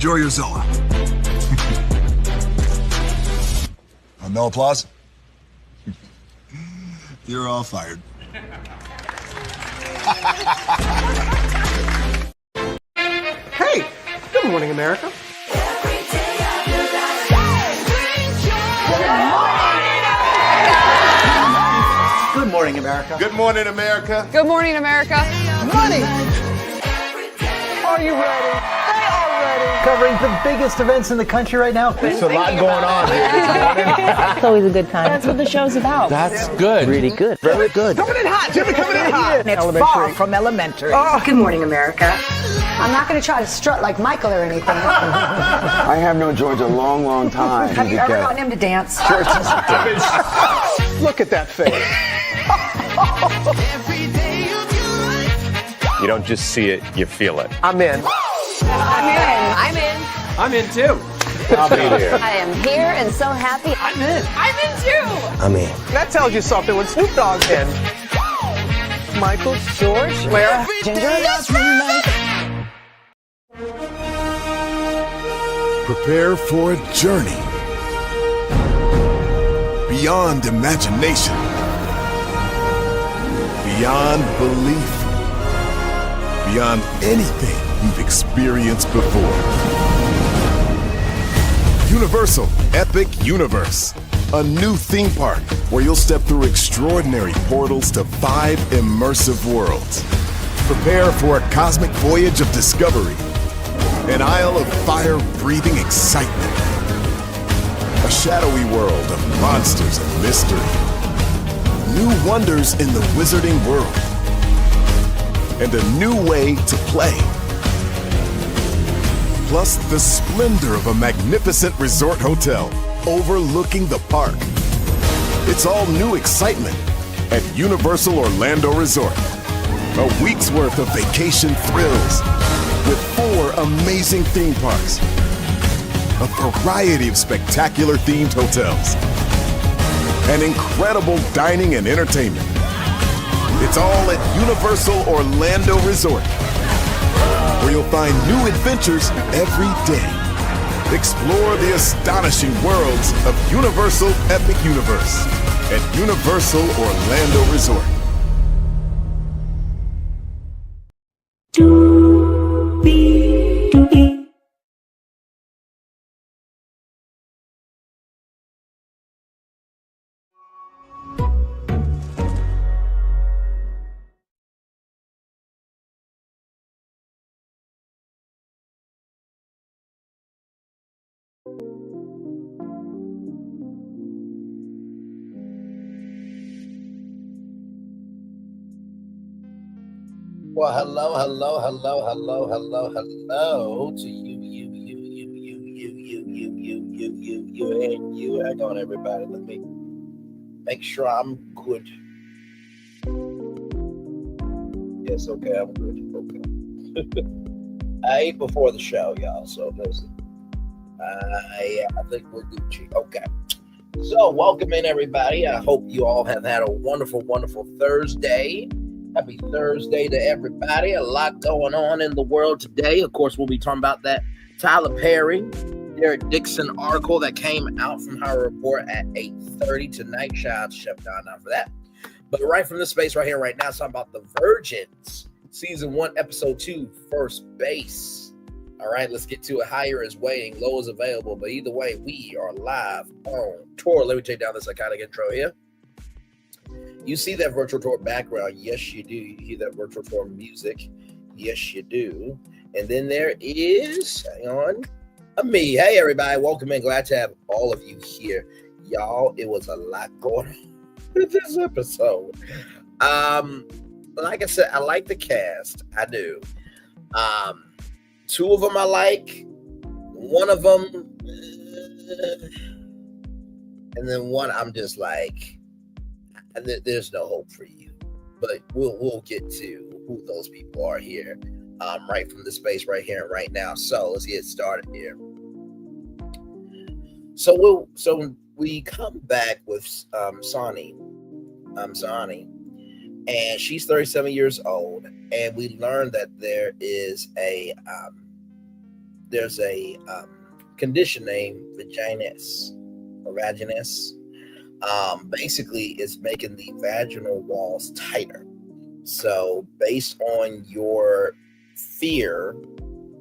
Enjoy your Zoa. No applause? You're all fired. Hey, good morning, America. Good morning, America. Good morning, America. Good morning, America. Money. Are you ready? They are ready. Covering the biggest events in the country right now. There's a lot going on here this morning. It's always a good time. That's what the show's about. That's good. Really good. Very good. Coming in hot. Jimmy coming in hot. It's far from elementary. Good morning, America. I'm not going to try to strut like Michael or anything. I have known George a long, long time. Have you ever gotten him to dance? Look at that face. You don't just see it, you feel it. I'm in. I'm in. I'm in too. I'll be there. I am here and so happy. I'm in. I'm in too. I'm in. That tells you something when Snoop Dogg's in. Michael, George, Lara, Ginger. Prepare for a journey beyond imagination, beyond belief, beyond anything you've experienced before. Universal Epic Universe, a new theme park where you'll step through extraordinary portals to 5 immersive worlds. Prepare for a cosmic voyage of discovery, an isle of fire-breathing excitement, a shadowy world of monsters and mystery, new wonders in the wizarding world, and a new way to play. Plus the splendor of a magnificent resort hotel overlooking the park. It's all new excitement at Universal Orlando Resort. A week's worth of vacation thrills with 4 amazing theme parks, a variety of spectacular themed hotels, and incredible dining and entertainment. It's all at Universal Orlando Resort, where you'll find new adventures every day. Explore the astonishing worlds of Universal Epic Universe at Universal Orlando Resort. Well, hello to you, and you. Hang on, everybody. Let me make sure I'm good. Yes, okay, I'm good. Okay. I ate before the show, y'all, so listen. I think we're Gucci. Okay. So, welcome in, everybody. I hope you all have had a wonderful, wonderful Thursday. Happy Thursday to everybody. A lot going on in the world today. Of course, we'll be talking about that Tyler Perry, Derek Dixon article that came out from her report at 8:30 tonight. Shout out to Chef Don for that. But right from this space right here, right now, it's talking about The Virgins, Season 1, Episode 2, First Base. All right, let's get to it. Higher is waiting, low is available. But either way, we are live on tour. Let me take down this iconic intro here. You see that virtual tour background? Yes, you do. You hear that virtual tour music? Yes, you do. And then there is, hang on, me. Hey, everybody. Welcome in. Glad to have all of you here. Y'all, it was a lot going on with this episode. Like I said, I like the cast. I do. 2 of them I like. One of them, and then one I'm just like, there's no hope for you. But we'll get to who those people are here, right from the space right here and right now. So let's get started here. So we come back with Sonali, and she's 37 years old, and we learn that there is a there's a condition named vaginismus. Basically, it's making the vaginal walls tighter. So based on your fear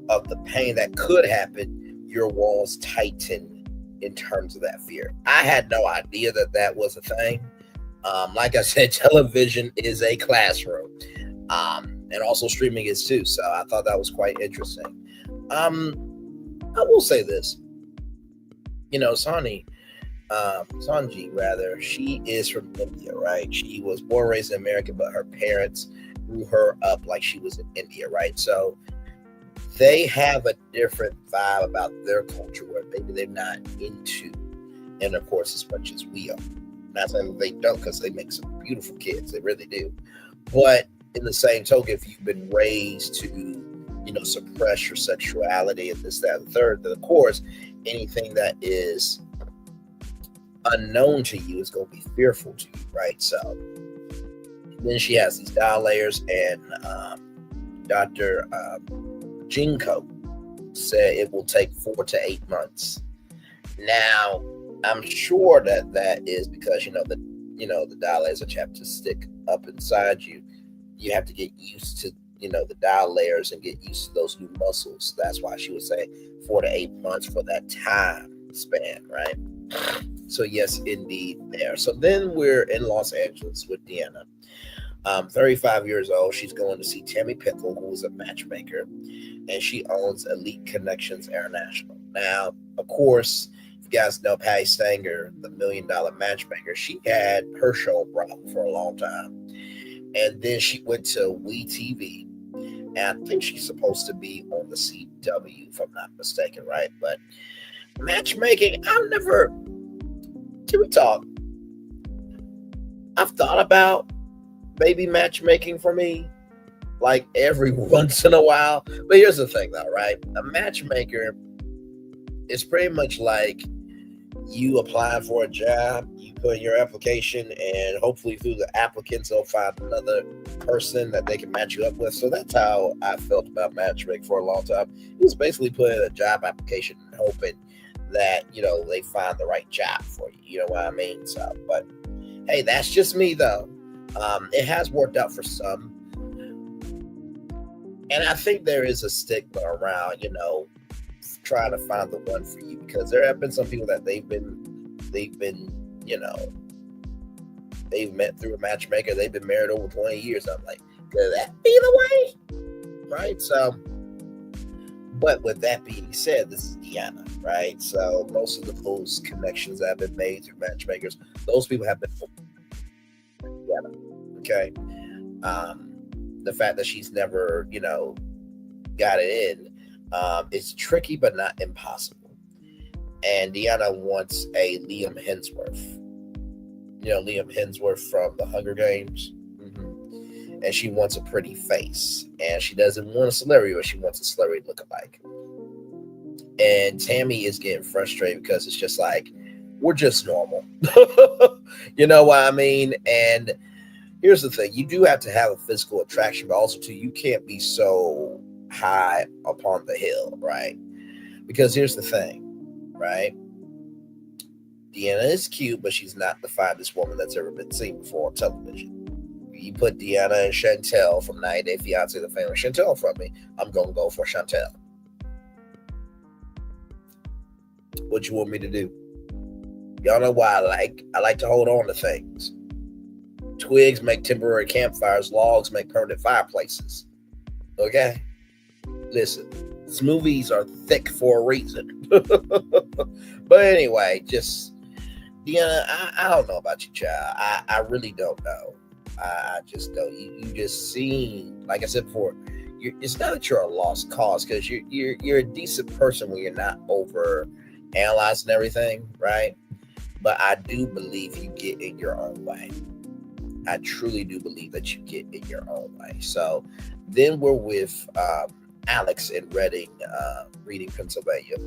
of the pain that could happen, your walls tighten in terms of that fear. I had no idea that was a thing. Like I said, television is a classroom, and also streaming is too. So I thought that was quite interesting. I will say this, Sanji, she is from India, right? She was born and raised in America, but her parents grew her up like she was in India, right? So they have a different vibe about their culture where maybe they're not into intercourse as much as we are. Not saying that they don't, because they make some beautiful kids, they really do. But in the same token, if you've been raised to, suppress your sexuality and this, that, and the third, then of course, anything that is unknown to you is going to be fearful to you, right? So then she has these dial layers, and Dr. Jinko said it will take 4 to 8 months. Now, I'm sure that is because the dial layers that you have to stick up inside you. You have to get used to the dial layers and get used to those new muscles. That's why she would say 4 to 8 months for that time span, right? So yes, indeed, there. So then we're in Los Angeles with Deanna. 35 years old. She's going to see Tammy Pickle, who is a matchmaker, and she owns Elite Connections International. Now, of course, if you guys know Patty Stanger, the $1 Million Matchmaker, she had her show on Bravo for a long time. And then she went to WeTV, and I think she's supposed to be on the CW, if I'm not mistaken, right? But matchmaking, can we talk? I've thought about maybe matchmaking for me, like every once in a while. But here's the thing, though, right? A matchmaker is pretty much like you applying for a job. You put in your application, and hopefully through the applicants, they'll find another person that they can match you up with. So that's how I felt about matchmaking for a long time. It was basically putting in a job application and hoping that, they find the right job for you. You know what I mean? So, but hey, that's just me, though. It has worked out for some. And I think there is a stigma around, trying to find the one for you, because there have been some people that they've met through a matchmaker. They've been married over 20 years. I'm like, could that be the way? Right? So, but with that being said, this is Deanna, right? So most of those connections that have been made through matchmakers, those people have been Deanna. Okay. The fact that she's never, got it in, it's tricky, but not impossible. And Deanna wants a Liam Hemsworth. Liam Hemsworth from the Hunger Games. Mm-hmm. And she wants a pretty face. And she doesn't want a celebrity, but she wants a celebrity lookalike. And Tammy is getting frustrated because it's just like, we're just normal. You know what I mean? And here's the thing. You do have to have a physical attraction, but also, too, you can't be so high upon the hill, right? Because here's the thing, right? Deanna is cute, but she's not the finest woman that's ever been seen before on television. You put Deanna and Chantel from 90 Day Fiancé, the famous Chantel from me, I'm going to go for Chantel. What you want me to do? Y'all know why I like to hold on to things. Twigs make temporary campfires. Logs make permanent fireplaces. Okay? Listen, smoothies are thick for a reason. But anyway, just, Deanna, I don't know about you, child. I really don't know. I just don't. You just seem, like I said before, it's not that you're a lost cause, because you're a decent person when you're not over analyzing everything, right? But I do believe you get in your own way. I truly do believe that you get in your own way. So then we're with Alex in Reading, Pennsylvania.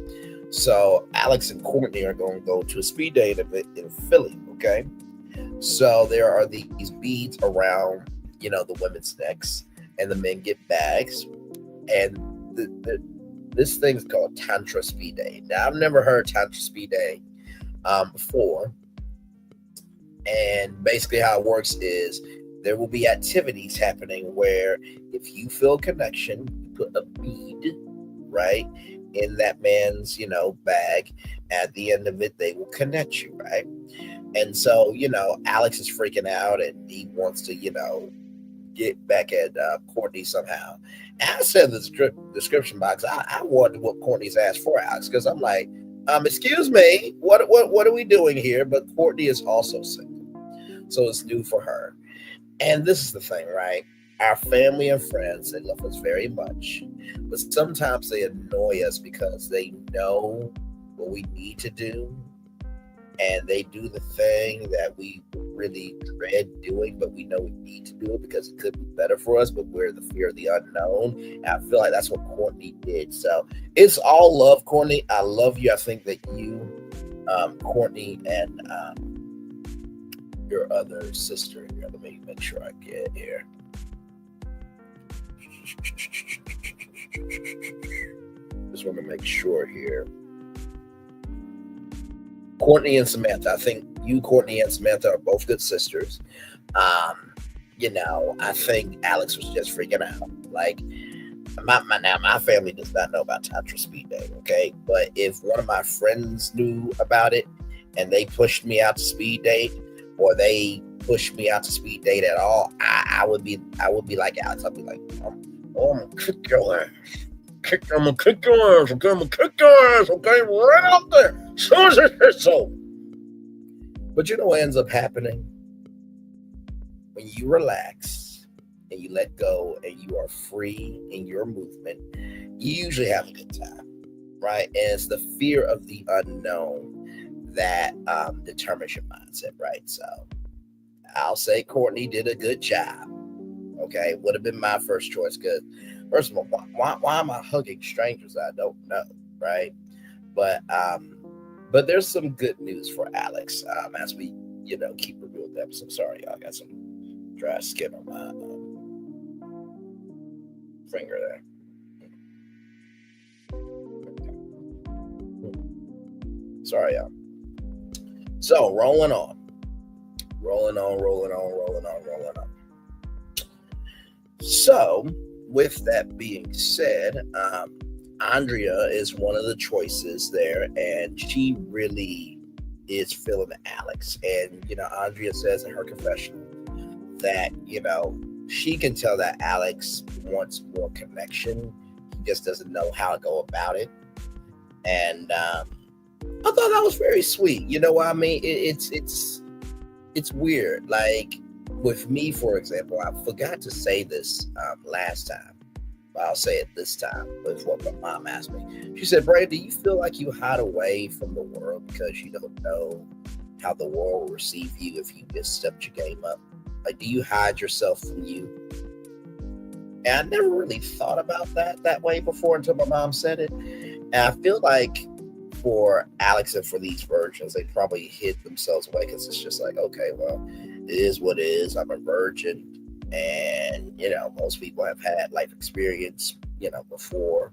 So Alex and Courtney are going to go to a speed date in Philly, okay? So there are these beads around, the women's necks, and the men get bags. And this thing's called Tantra Speed Day. Now, I've never heard Tantra Speed Day before. And basically how it works is there will be activities happening where if you feel connection, you put a bead, right, in that man's, bag. At the end of it, they will connect you, right? And so, Alex is freaking out and he wants to, get back at Courtney somehow. And I said in the description box, I wanted to whoop Courtney's ass for Alex because I'm like, excuse me, what are we doing here? But Courtney is also single, so it's new for her. And this is the thing, right? Our family and friends, they love us very much, but sometimes they annoy us because they know what we need to do, and they do the thing that we really dread doing, but we know we need to do it because it could be better for us, but we're the fear of the unknown. And I feel like that's what Courtney did. So it's all love, Courtney. I love you. I think that you, Courtney, and your other sister here, let me make sure I get here. Just want to make sure here. Courtney and Samantha. I think you, Courtney, and Samantha are both good sisters. I think Alex was just freaking out. Like, my family does not know about Tantra Speed Day, okay? But if one of my friends knew about it and they pushed me out to speed date, or they pushed me out to speed date at all, I would be like Alex. I'd be like, I'm gonna kick your ass. I'm gonna kick your ass. Okay, right out there. Soon as it's over. But you know what ends up happening? When you relax and you let go and you are free in your movement, you usually have a good time, right? And it's the fear of the unknown that determines your mindset, right? So I'll say Courtney did a good job. Okay, would have been my first choice because, first of all, why am I hugging strangers I don't know, right? But there's some good news for Alex as we, keep reviewing the episode. Sorry, y'all, got some dry skin on my finger there. Sorry, y'all. So, rolling on. So, with that being said, Andrea is one of the choices there, and she really is feeling Alex. And, Andrea says in her confession that, she can tell that Alex wants more connection. He just doesn't know how to go about it. And I thought that was very sweet. You know what I mean? It's weird. Like, with me, for example, I forgot to say this last time. I'll say it this time with what my mom asked me. She said, Bray, do you feel like you hide away from the world because you don't know how the world will receive you if you just stepped your game up? Like, do you hide yourself from you? And I never really thought about that way before until my mom said it. And I feel like for Alex and for these virgins, they probably hid themselves away because it's just like, okay, well, it is what it is. I'm a virgin. And, most people have had life experience, before.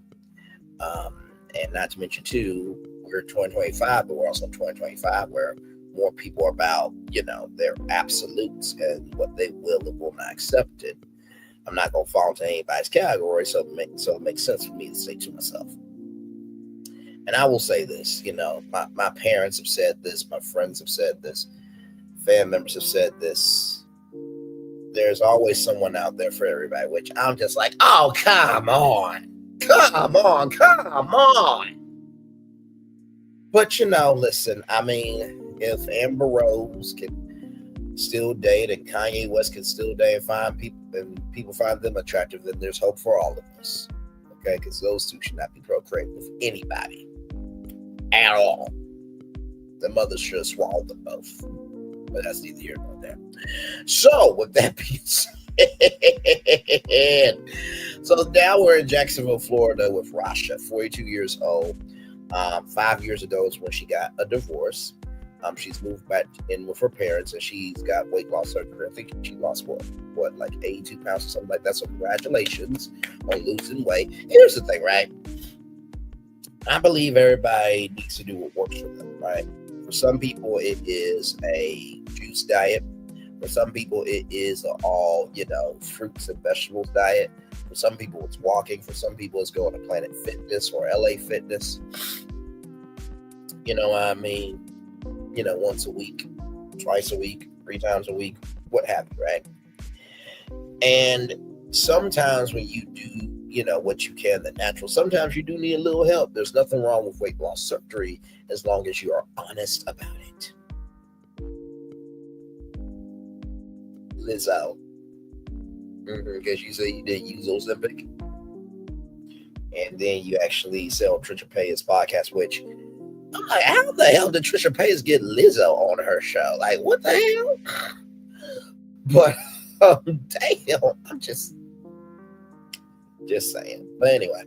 And not to mention, too, we're 2025, but we're also 2025 where more people are about, their absolutes and what they will and will not accept it. I'm not going to fall into anybody's category, so it makes sense for me to say to myself. And I will say this, my parents have said this, my friends have said this, family members have said this. There's always someone out there for everybody, which I'm just like, oh, come on. But, listen, I mean, if Amber Rose can still date and Kanye West can still date and find people, and people find them attractive, then there's hope for all of us. Okay? Because those two should not be procreating with anybody at all. The mothers should have swallowed them both. But that's neither here nor there. So, with that being said, so now we're in Jacksonville, Florida with Rahsha, 42 years old. 5 years ago is when she got a divorce. She's moved back in with her parents, and she's got weight loss surgery. I think she lost like 82 pounds or something like that. So congratulations on losing weight. Here's the thing, right? I believe everybody needs to do what works for them, right? For some people, it is a juice diet. For some people, it is all, fruits and vegetables diet. For some people, it's walking. For some people, it's going to Planet Fitness or LA Fitness. You know what I mean? Once a week, twice a week, 3 times a week, what have you, right? And sometimes when you do, what you can, the natural, sometimes you do need a little help. There's nothing wrong with weight loss surgery as long as you are honest about it. Lizzo. Because you say you didn't use Ozempic. And then you actually sell Trisha Paytas podcast, which I'm like, how the hell did Trisha Paytas get Lizzo on her show? Like, what the hell? But damn, I'm just saying. But anyway,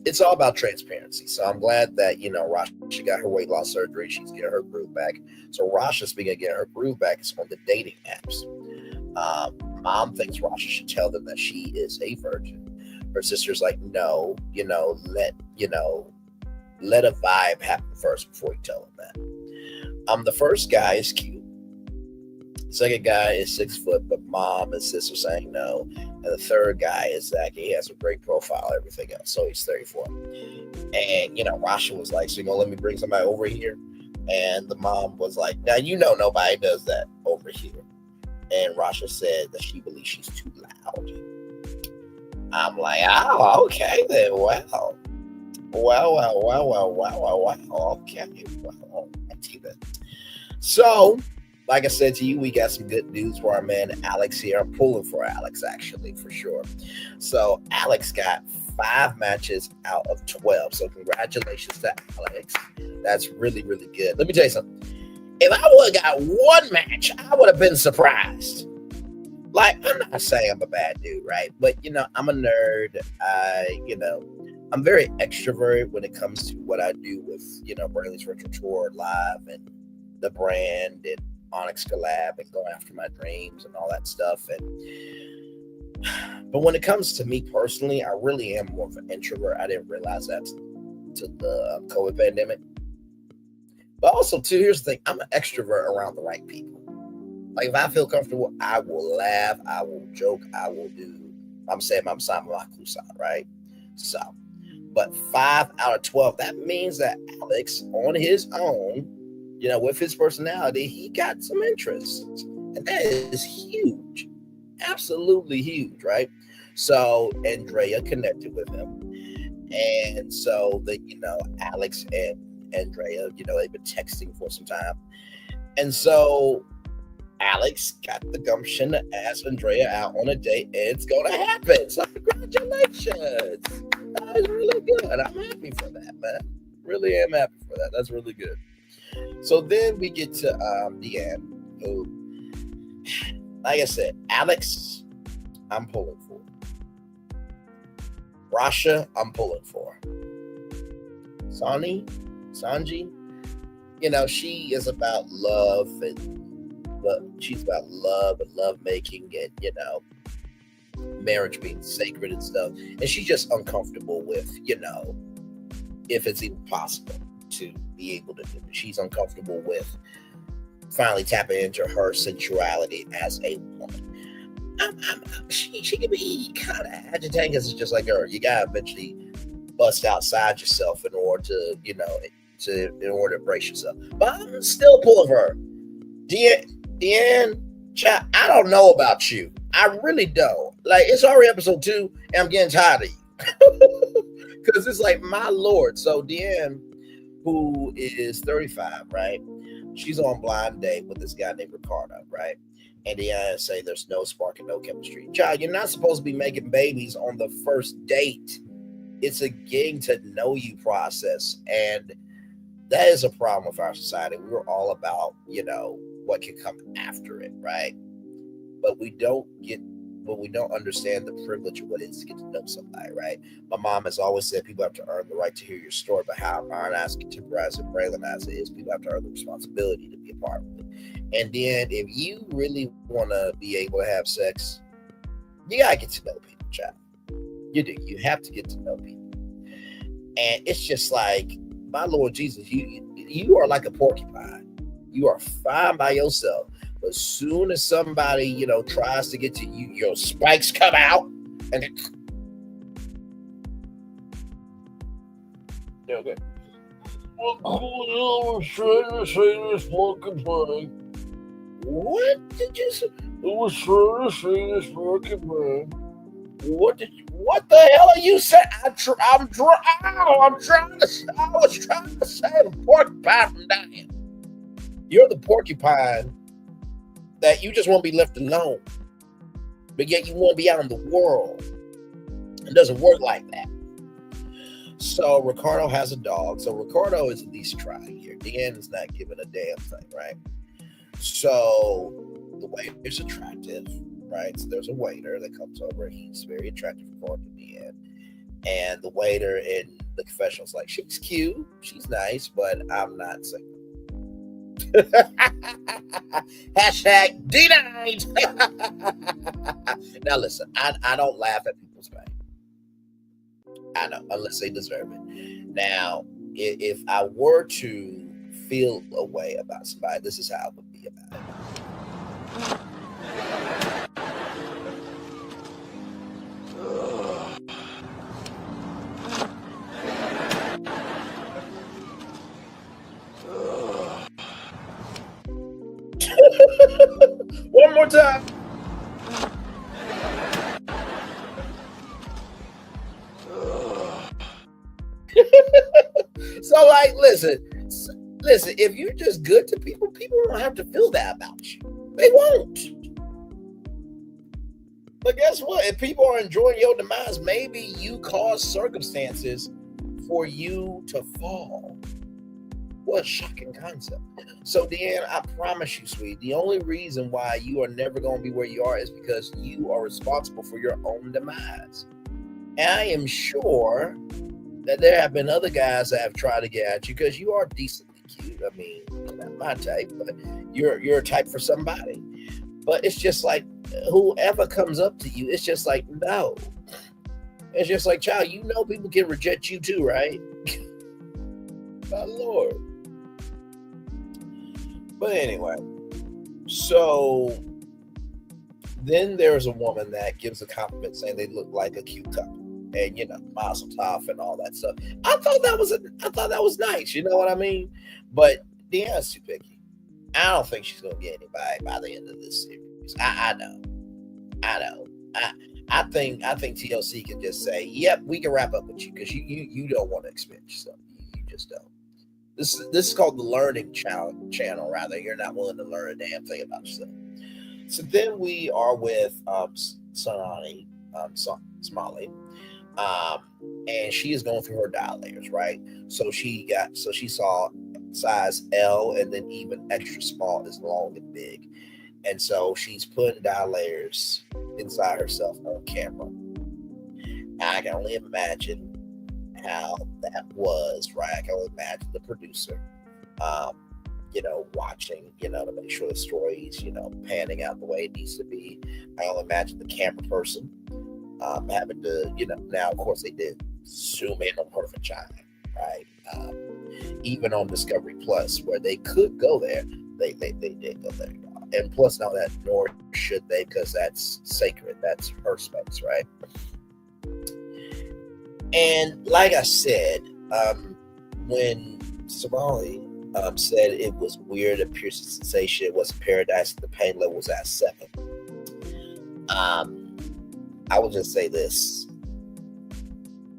it's all about transparency. So I'm glad that, Rahsha got her weight loss surgery. She's getting her groove back. So Rahsha, speaking of getting her groove back, is on the dating apps. Mom thinks Rahsha should tell them that she is a virgin. Her sister's like, no, let a vibe happen first before you tell them that. The first guy is cute. The second guy is 6 foot, but mom and sister saying no. And the third guy is Zach. He has a great profile, everything else. So he's 34. And, Rahsha was like, so you're going to let me bring somebody over here? And the mom was like, now, nobody does that over here. And Rahsha said that she believes she's too loud. I'm like, oh, okay then. Wow. Okay. Wow. So, like I said to you, we got some good news for our man Alex here. I'm pulling for Alex, actually, for sure. So, Alex got 5 matches out of 12. So, congratulations to Alex. That's really, really good. Let me tell you something. If I would have got 1 match, I would have been surprised. Like, I'm not saying I'm a bad dude, right? But, I'm a nerd. I'm very extroverted when it comes to what I do with, Braylon's Virtual Tour Live and the brand and Onyx collab and going after my dreams and all that stuff. But when it comes to me personally, I really am more of an introvert. I didn't realize that to the COVID pandemic. But also, too, here's the thing. I'm an extrovert around the right people. Like, if I feel comfortable, I will laugh, I will joke, I will do. I'm saying I'm signing my cool right? So, but 5 out of 12, that means that Alex, on his own, with his personality, he got some interest. And that is huge. Absolutely huge, right? So, Andrea connected with him. And so, Alex and Andrea, they've been texting for some time. And so Alex got the gumption to ask Andrea out on a date, and it's going to happen. So congratulations. That is really good. I'm happy for that, man. Really am happy for that. That's really good. So then we get to Deanne, who, like I said, Alex, I'm pulling for. Rahsha, I'm pulling for. Sanji, she is about love she's about love and love making and, marriage being sacred and stuff. And she's just uncomfortable with, if it's even possible to be able to do it. She's uncomfortable with finally tapping into her sensuality as a woman. She can be kind of agitating because it's just like her. You gotta eventually bust outside yourself in order to, in order to embrace yourself. But I'm still pulling for her. Deanne, child, I don't know about you. I really don't. Like, it's already episode 2, and I'm getting tired of you. Because it's like, my Lord. So Deanne, who is 35, right? She's on blind date with this guy named Ricardo, right? And Deanne say there's no spark and no chemistry. Child, you're not supposed to be making babies on the first date. It's a getting to know you process. And that is a problem with our society. We're all about, what can come after it, right? But we don't understand the privilege of what it is to get to know somebody, right? My mom has always said people have to earn the right to hear your story, but how Iron Eyes, Contemporize, and Braylon Eyes is people have to earn the responsibility to be a part of it. And then if you really want to be able to have sex, you gotta get to know people, child. You do. You have to get to know people. And it's just like, my Lord Jesus, you are like a porcupine. You are fine by yourself. But as soon as somebody, tries to get to you, your spikes come out. And then, okay. I was trying to say this porcupine. What did you say? I was trying to say this porcupine. What the hell are you saying? I was trying to say the porcupine from dying. You're the porcupine that you just want to be left alone, but yet you want to be out in the world. It doesn't work like that. So Ricardo has a dog. So Ricardo is at least trying here. Deanne is not giving a damn thing, right? So the waiter's attractive, right? So there's a waiter that comes over. He's very attractive according to Deanne. And the waiter in the confessional's like, she's cute, she's nice, but I'm not single. Hashtag denied. Now listen, I don't laugh at people's pain. I know, unless they deserve it. Now, if I were to feel a way about somebody, this is how I would be about it. One more time. So, like, listen, if you're just good to people, people don't have to feel that about you. They won't. But guess what? If people are enjoying your demise, maybe you cause circumstances for you to fall. What a shocking concept. So, Deanne, I promise you, sweet, the only reason why you are never going to be where you are is because you are responsible for your own demise. And I am sure that there have been other guys that have tried to get at you because you are decently cute. I mean, you're not my type, but you're a type for somebody. But it's just like, whoever comes up to you, it's just like, no. It's just like, child, people can reject you too, right? My Lord. But anyway, so then there's a woman that gives a compliment saying they look like a cute couple. And mazel tov and all that stuff. I thought that was nice. You know what I mean? But Deanne's too picky. I don't think she's gonna get anybody by the end of this series. I know. I think TLC can just say, "Yep, we can wrap up with you," because you don't want to expect yourself. You just don't. This is called the learning channel. Rather, you're not willing to learn a damn thing about yourself. So then we are with Sonali, and she is going through her dilators, right? So she saw size L, and then even extra small is long and big, and so she's putting dilators inside herself on camera. I can only imagine how that was, right? I can only imagine the producer, watching, to make sure the story's, panning out the way it needs to be. I can only imagine the camera person having to, now of course they did zoom in on perfect time, right? Even on Discovery Plus, where they could go there, they did go there. And plus, now that nor should they, because that's sacred. That's her space, right? And like I said, when Sonali said it was weird and piercing sensation, it was paradise, the pain level was at 7. I will just say this: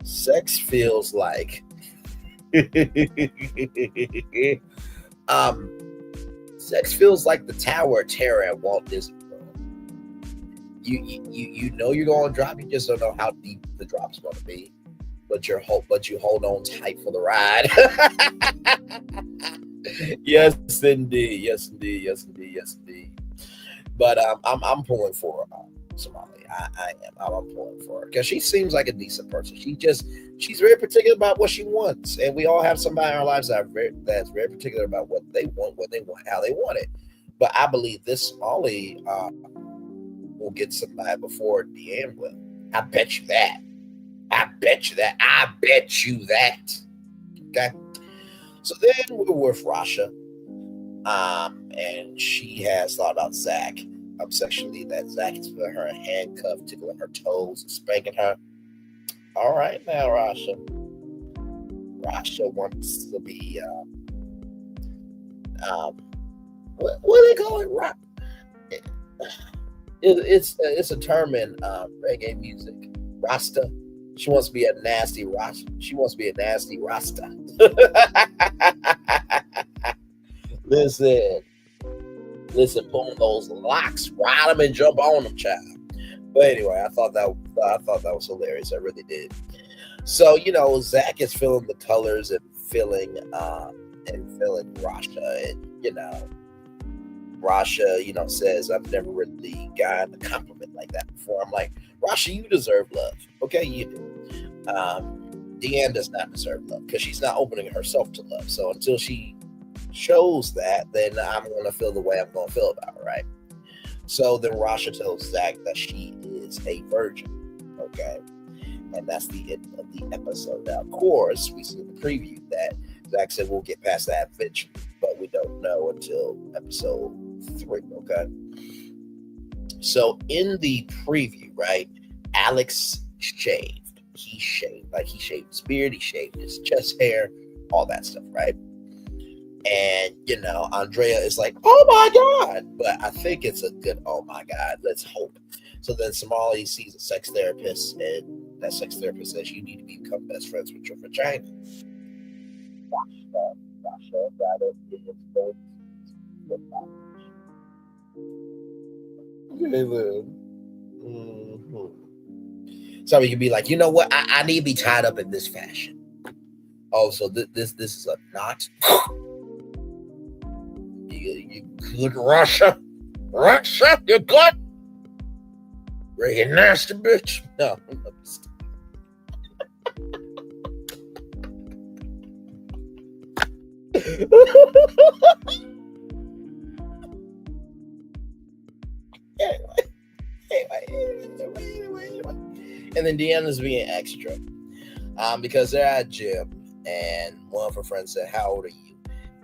sex feels like sex feels like the Tower of Terror at Walt Disney World. You know you're going to drop, you just don't know how deep the drop's going to be. But you hold on tight for the ride. Yes, indeed. But I'm pulling for Sonali. I am. I'm pulling for her because she seems like a decent person. She's very particular about what she wants, and we all have somebody in our lives that's very particular about what they want, how they want it. But I believe this Sonali will get somebody before Deanne will. I bet you that. I bet you that. I bet you that. Okay. So then we're with Rahsha. And she has thought about Zach sexually, that Zach is putting her in handcuffs, tickling her toes, and spanking her. All right now, Rahsha. Rahsha wants to be what do they call it? It's a term in reggae music. Rasta. She wants to be a nasty Rasta. She wants to be a nasty Rasta. Listen, pull on those locks, ride them and jump on them, child. But anyway, I thought that was hilarious. I really did. So, Zach is feeling the colors and feeling Rahsha, and Rahsha, says, I've never really gotten a compliment like that before. I'm like, Rahsha, you deserve love. Okay, you do. Deanne does not deserve love because she's not opening herself to love. So until she shows that, then I'm going to feel the way I'm going to feel about it, right? So then Rahsha tells Zach that she is a virgin, okay? And that's the end of the episode. Now, of course, we see in the preview that Zach said we'll get past that eventually, but we don't know until episode 3, okay? So in the preview, right, Alex shaved. He shaved his beard, he shaved his chest hair, all that stuff, right? And, Andrea is like, oh my God. But I think it's a good, oh my God, let's hope. So then Sonali sees a sex therapist, and that sex therapist says you need to become best friends with your vagina. Somebody could be like, you know what? I need to be tied up in this fashion. Oh, so this is a knot. You good, Rahsha? Rahsha, you good? You nasty bitch. No. Anyway. And then Deanna's being extra because they're at gym, and one of her friends said, how old are you?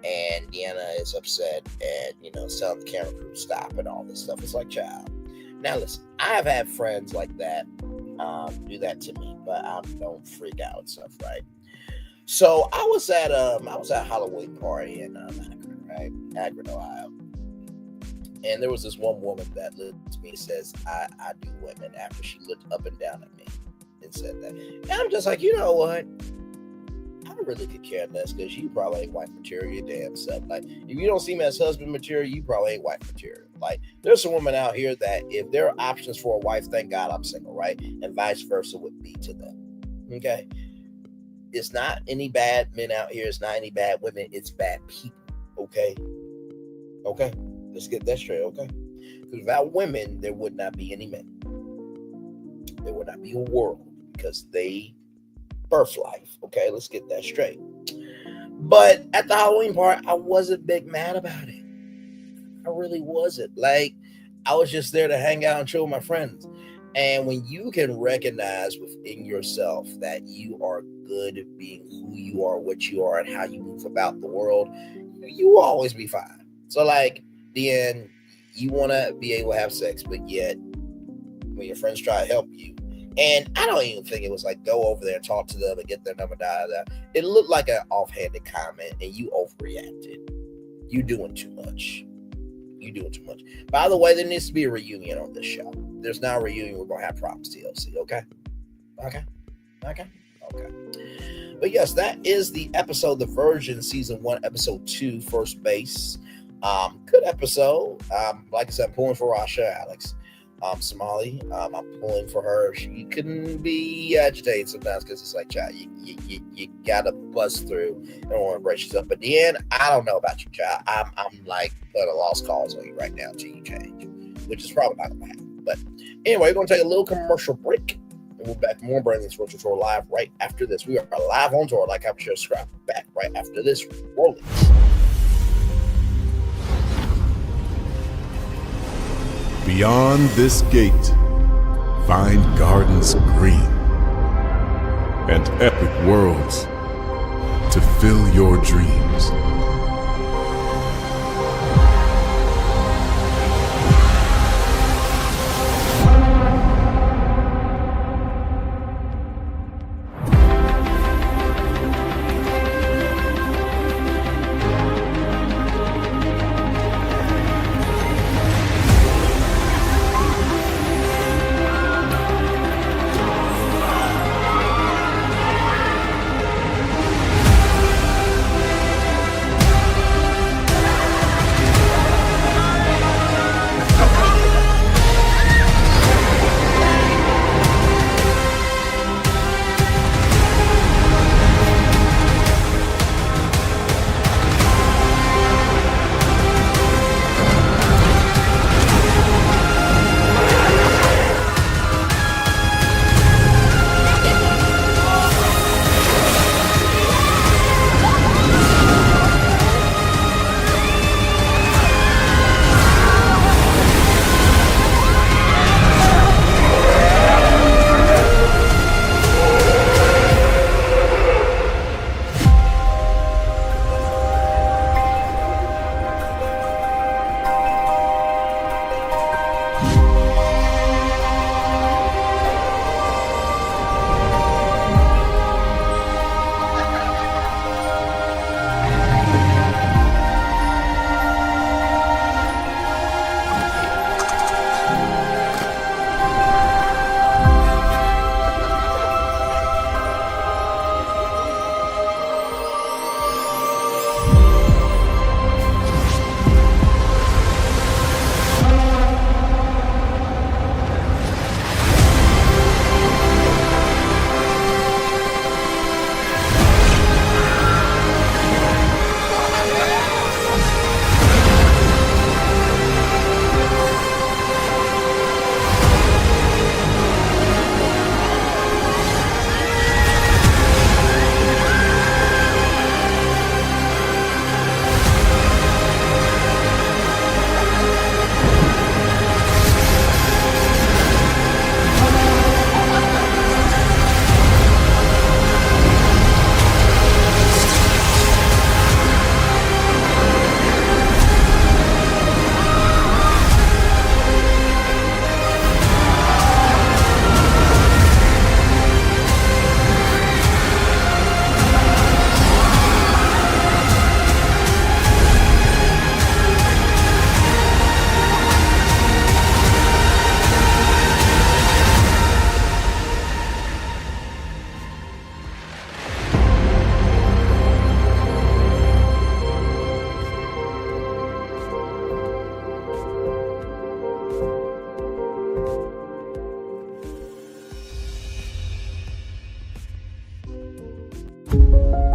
And Deanna is upset and, telling the camera crew stop and all this stuff. It's like, child. Now listen, I have had friends like that do that to me, but I don't freak out and stuff, right? So I was at a Halloween party in Akron, right? Akron, Ohio. And there was this one woman that looked at me and says, I do women, after she looked up and down at me and said that. And I'm just like, you know what? I really could care less, because you probably ain't wife material your damn self. Like, if you don't see me as husband material, you probably ain't wife material. Like, there's some women out here that if there are options for a wife, thank God I'm single, right? And vice versa would be to them. Okay? It's not any bad men out here. It's not any bad women. It's bad people. Okay? Okay? Let's get that straight, okay? Because without women, there would not be any men. There would not be a world, because they birth life. Okay, let's get that straight. But at the Halloween part, I wasn't big mad about it. I really wasn't. Like, I was just there to hang out and chill with my friends. And when you can recognize within yourself that you are good at being who you are, what you are, and how you move about the world, you will always be fine. So, like, Deanne, you want to be able to have sex, but yet when your friends try to help you, and I don't even think it was like go over there and talk to them and get their number, it looked like an offhanded comment, and you overreacted. You doing too much. By the way, there needs to be a reunion on this show. There's not a reunion. We're going to have problems, TLC, okay? Okay. But yes, that is the episode, The Virgin, Season 1, Episode 2, First Base. Good episode. Like I said, I'm pulling for Rahsha, Alex. Sonali, I'm pulling for her. She can be agitated sometimes, because it's like, child, you gotta bust through and want to brace yourself. But Deanne, I don't know about you, child. I'm like putting a lost cause on you right now until you change, which is probably not gonna happen. But anyway, we're gonna take a little commercial break, and we'll be back more Braylon's Virtual Tour live right after this. We are live on tour. Like, I'm sure, subscribe, back right after this. Rolling. Beyond this gate, find gardens green, and epic worlds to fill your dreams.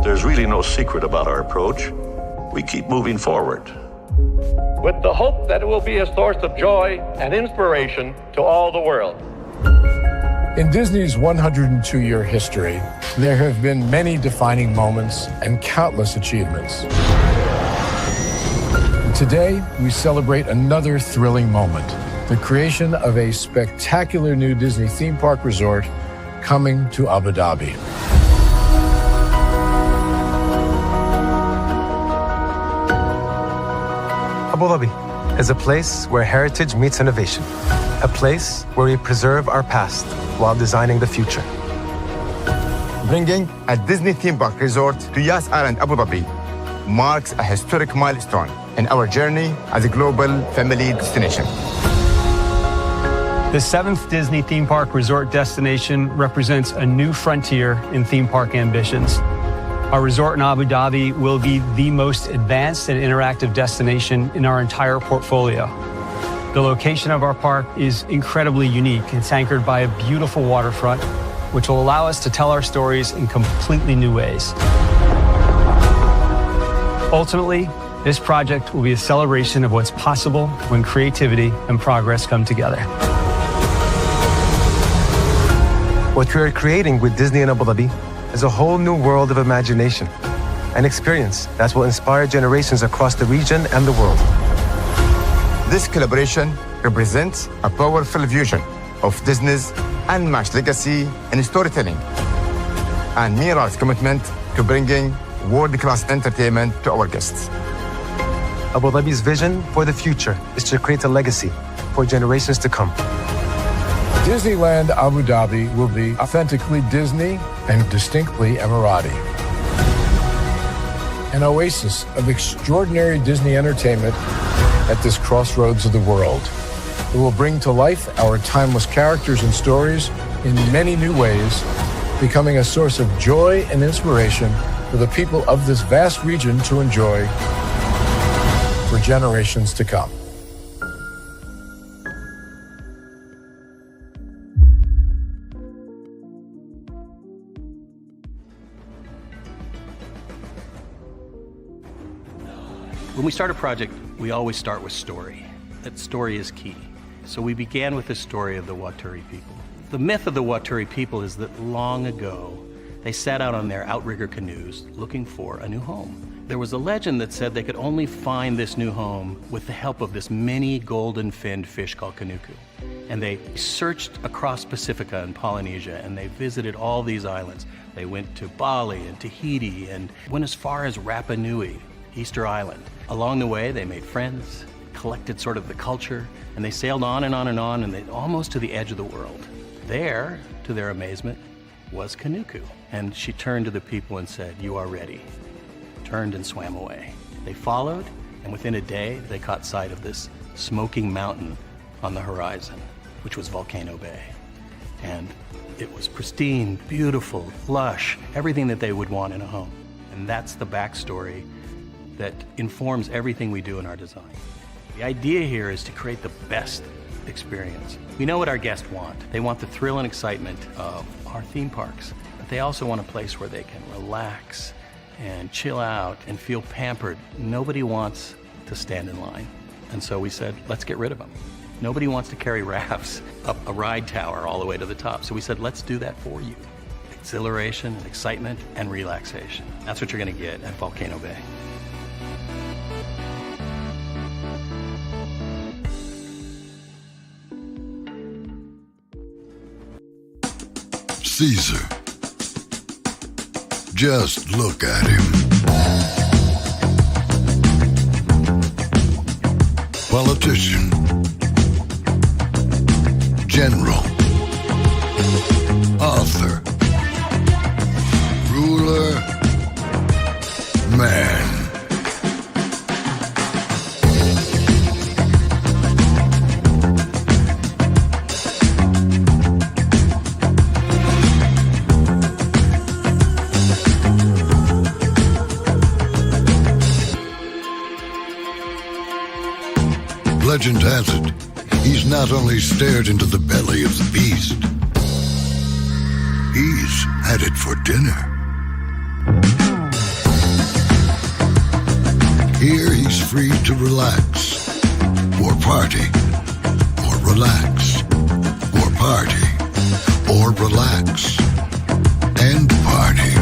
There's really no secret about our approach. We keep moving forward, with the hope that it will be a source of joy and inspiration to all the world. In Disney's 102-year history, there have been many defining moments and countless achievements. Today, we celebrate another thrilling moment, the creation of a spectacular new Disney theme park resort coming to Abu Dhabi. Abu Dhabi is a place where heritage meets innovation, a place where we preserve our past while designing the future. Bringing a Disney theme park resort to Yas Island, Abu Dhabi marks a historic milestone in our journey as a global family destination. The 7th Disney theme park resort destination represents a new frontier in theme park ambitions. Our resort in Abu Dhabi will be the most advanced and interactive destination in our entire portfolio. The location of our park is incredibly unique. It's anchored by a beautiful waterfront, which will allow us to tell our stories in completely new ways. Ultimately, this project will be a celebration of what's possible when creativity and progress come together. What we are creating with Disney in Abu Dhabi is a whole new world of imagination, an experience that will inspire generations across the region and the world. This collaboration represents a powerful fusion of Disney's unmatched legacy in storytelling and Mira's commitment to bringing world-class entertainment to our guests. Abu Dhabi's vision for the future is to create a legacy for generations to come. Disneyland Abu Dhabi will be authentically Disney and distinctly Emirati. An oasis of extraordinary Disney entertainment at this crossroads of the world. It will bring to life our timeless characters and stories in many new ways, becoming a source of joy and inspiration for the people of this vast region to enjoy for generations to come. When we start a project, we always start with story. That story is key. So we began with the story of the Waturi people. The myth of the Waturi people is that long ago, they set out on their outrigger canoes looking for a new home. There was a legend that said they could only find this new home with the help of this mini golden-finned fish called kanuku. And they searched across Pacifica and Polynesia, and they visited all these islands. They went to Bali and Tahiti and went as far as Rapa Nui, Easter Island. Along the way, they made friends, collected sort of the culture, and they sailed on and on and on, and they almost to the edge of the world. There, to their amazement, was Kanuku. And she turned to the people and said, "You are ready." Turned and swam away. They followed, and within a day, they caught sight of this smoking mountain on the horizon, which was Volcano Bay. And it was pristine, beautiful, lush, everything that they would want in a home. And that's the backstory that informs everything we do in our design. The idea here is to create the best experience. We know what our guests want. They want the thrill and excitement of our theme parks, but they also want a place where they can relax and chill out and feel pampered. Nobody wants to stand in line. And so we said, let's get rid of them. Nobody wants to carry rafts up a ride tower all the way to the top. So we said, let's do that for you. Exhilaration, excitement, and relaxation. That's what you're gonna get at Volcano Bay. Caesar. Just look at him. Politician. General. Author. Ruler. Man. Legend has it, he's not only stared into the belly of the beast, he's had it for dinner. Here he's free to relax, or party, or relax, or party, or relax, and party.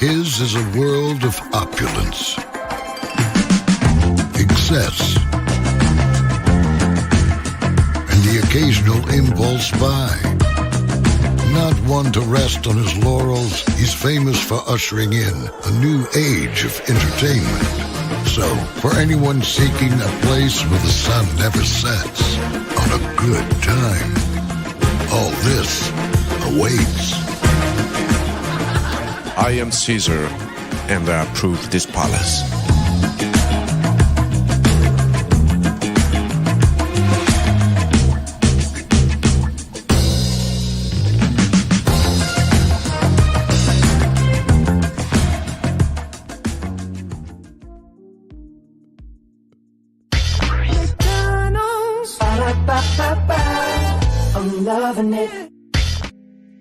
His is a world of opulence, excess, and the occasional impulse buy. Not one to rest on his laurels, he's famous for ushering in a new age of entertainment. So, for anyone seeking a place where the sun never sets on a good time, all this awaits. I am Caesar, and I approve this palace.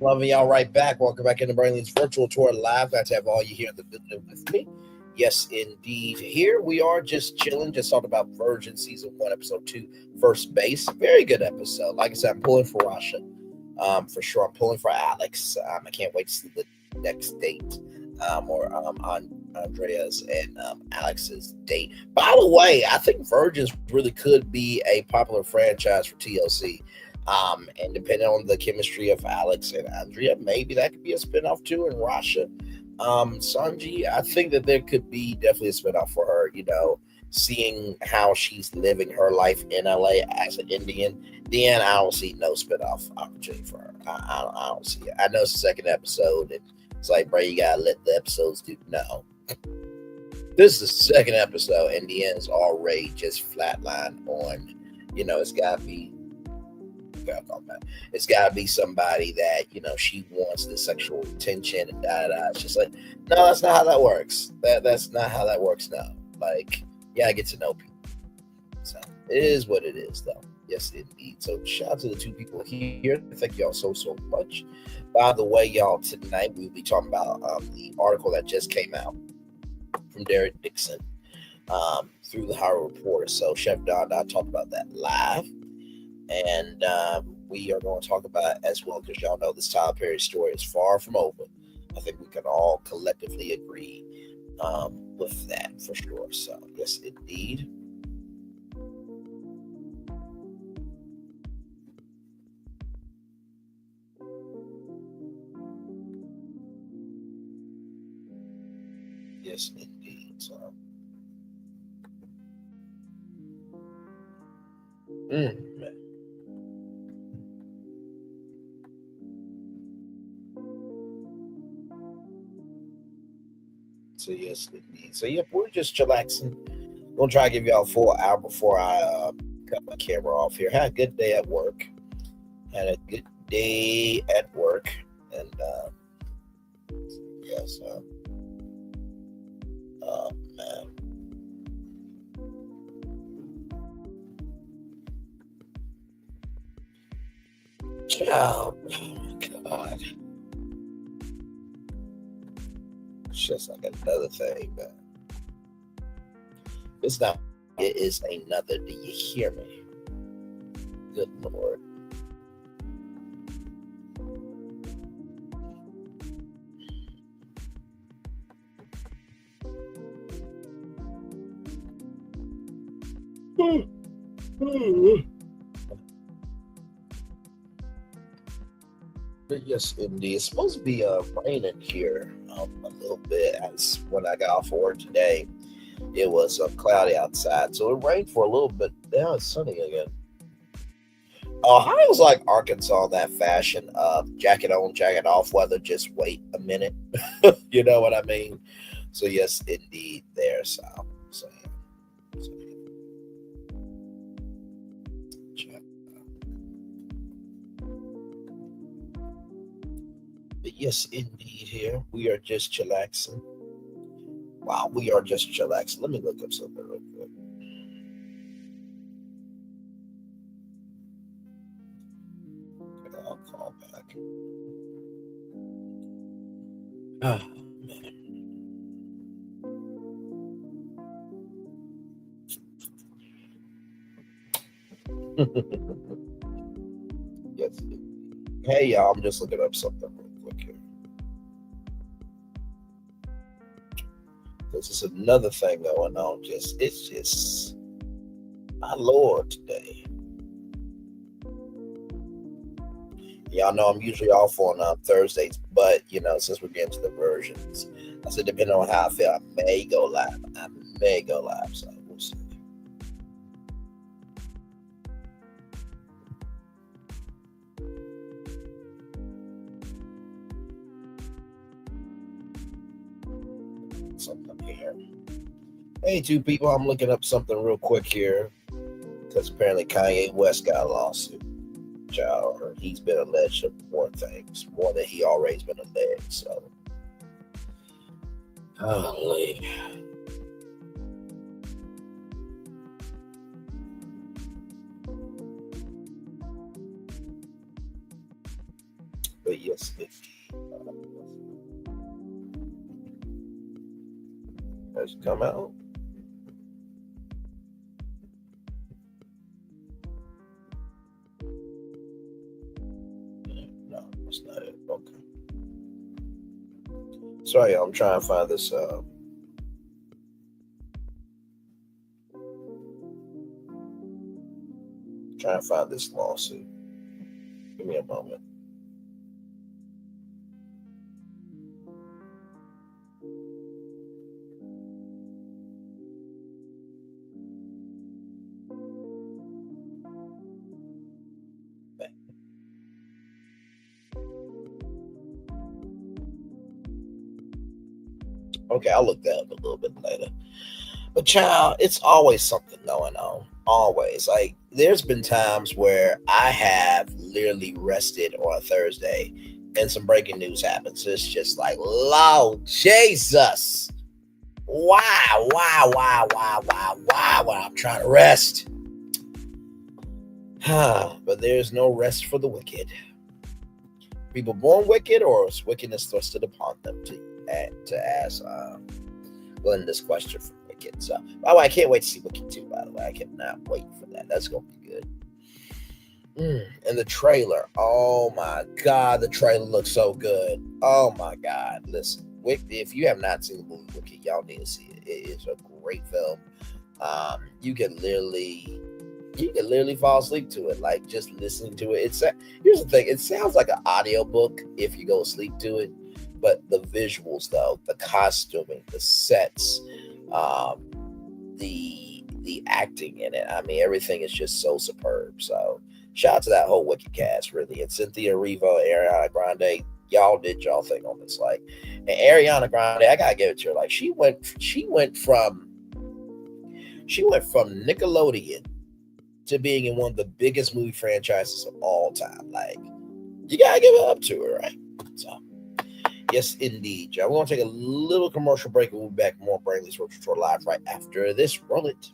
Loving y'all right back. Welcome back into Braylon's virtual tour live. Glad to have all you here in the building with me. Yes, indeed. Here we are just chilling. Just talked about Virgin Season 1, Episode 2, First Base. Very good episode. Like I said, I'm pulling for Rahsha. For sure. I'm pulling for Alex. I can't wait to see the next date. On Andrea's and Alex's date. By the way, I think Virgins really could be a popular franchise for TLC. And depending on the chemistry of Alex and Andrea, maybe that could be a spinoff too. And Rahsha, Sanji, I think that there could be definitely a spinoff for her, you know, seeing how she's living her life in LA as an Indian. Deanne, I don't see no spinoff opportunity for her. I don't see it. I know it's the second episode, and it's like, bro, you gotta let the episodes do. No. This is the second episode, and Deanne's already just flatlined on, you know, it's gotta be somebody that, you know, she wants the sexual attention and It's just like, no, that's not how that works. That's not how that works now. Like, yeah, I get to know people. So it is what it is, though. Yes, indeed. So shout out to the two people here. Thank y'all so much. By the way, y'all, tonight we'll be talking about the article that just came out from Derek Dixon through the Hollywood Reporter. So Chef Don and I talked about that live. And we are going to talk about it as well, because y'all know this Tyler Perry story is far from over. I think we can all collectively agree with that for sure. So, yes, indeed. Yes, indeed. So, man. So yes, indeed. So yep, we're just chillaxing. Gonna try to give y'all a full hour before I cut my camera off here. Had a good day at work. And yes, man. Oh my God. It's just like another thing, man. It's not, it is another. Do you hear me? Good Lord. But yes, indeed. It's supposed to be raining here a little bit. As when I got off work today, it was cloudy outside, so it rained for a little bit. Now it's sunny again. Ohio's like Arkansas in that fashion of jacket on, jacket off weather. Just wait a minute. You know what I mean? So yes, indeed, there. So but yes, indeed, here we are just chillaxing. Wow, we are just chillaxing. Let me look up something real quick. I'll call back. Oh, man. Yes. Hey, y'all, I'm just looking up something real quick here. This is another thing going on. It's just my Lord today. Y'all know I'm usually off on Thursdays, but you know, since we're getting to the versions, I said depending on how I feel, I may go live. So we'll see. Something here. Hey, two people, I'm looking up something real quick here because apparently Kanye West got a lawsuit. Or he's been alleged of more things, more than he already's been alleged. So, holy. But yes, has come out. No, that's not it. Okay. Sorry, I'm trying to find this. Trying to find this lawsuit. Give me a moment. Okay, I'll look that up a little bit later. But child, it's always something going on. Always. Like, there's been times where I have literally rested on a Thursday and some breaking news happens. It's just like, Lord Jesus. Why when I'm trying to rest? But there's no rest for the wicked. People born wicked, or is wickedness thrusted upon them, to ask Glenda's question from Wicked. So, by the way, I can't wait to see Wicked 2, by the way. I cannot wait for that. That's going to be good. And the trailer. Oh, my God. The trailer looks so good. Oh, my God. Listen, if you have not seen the movie Wicked, y'all need to see it. It is a great film. You can literally fall asleep to it, like just listening to it. Here's the thing. It sounds like an audiobook if you go to sleep to it. But the visuals, though, the costuming, the sets, the acting in it, I mean, everything is just so superb. So shout out to that whole Wicked cast, really. And Cynthia Erivo, Ariana Grande, y'all did y'all thing on this. Like, and Ariana Grande, I gotta give it to her. Like, she went from Nickelodeon to being in one of the biggest movie franchises of all time. Like, you gotta give it up to her, right? So. Yes, indeed, y'all. We're going to take a little commercial break and we'll be back more Brainley's Virtual Tour Live right after this. Roll it.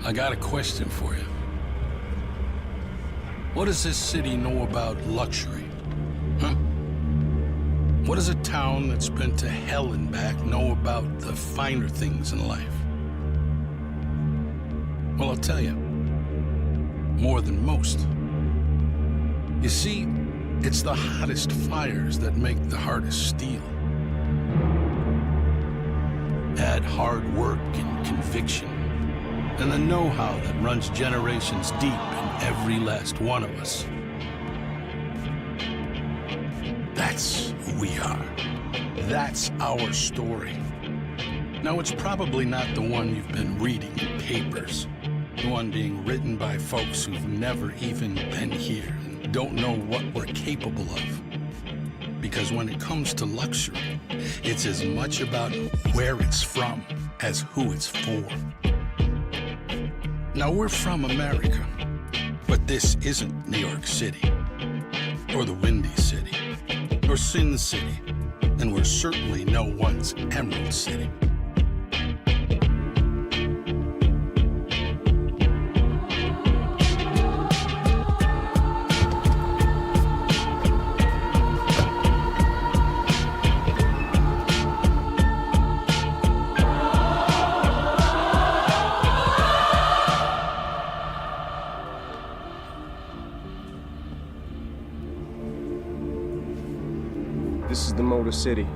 I got a question for you. What does this city know about luxury? Huh? What does a town that's been to hell and back know about the finer things in life? Well, I'll tell you. More than most. You see, it's the hottest fires that make the hardest steel. Add hard work and conviction, and the know-how that runs generations deep in every last one of us. That's who we are. That's our story. Now, it's probably not the one you've been reading in papers. The one being written by folks who've never even been here and don't know what we're capable of. Because when it comes to luxury, it's as much about where it's from as who it's for. Now, we're from America, but this isn't New York City, or the Windy City, or Sin City, and we're certainly no one's Emerald City. This is the Motor City,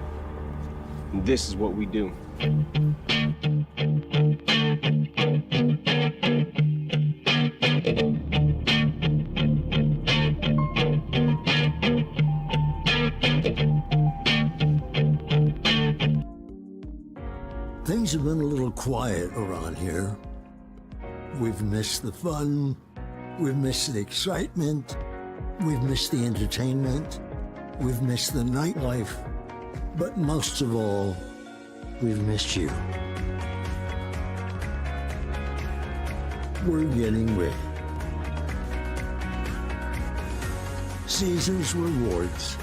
and this is what we do. Things have been a little quiet around here. We've missed the fun, we've missed the excitement, we've missed the entertainment. We've missed the nightlife, but most of all, we've missed you. We're getting ready. Caesar's Rewards.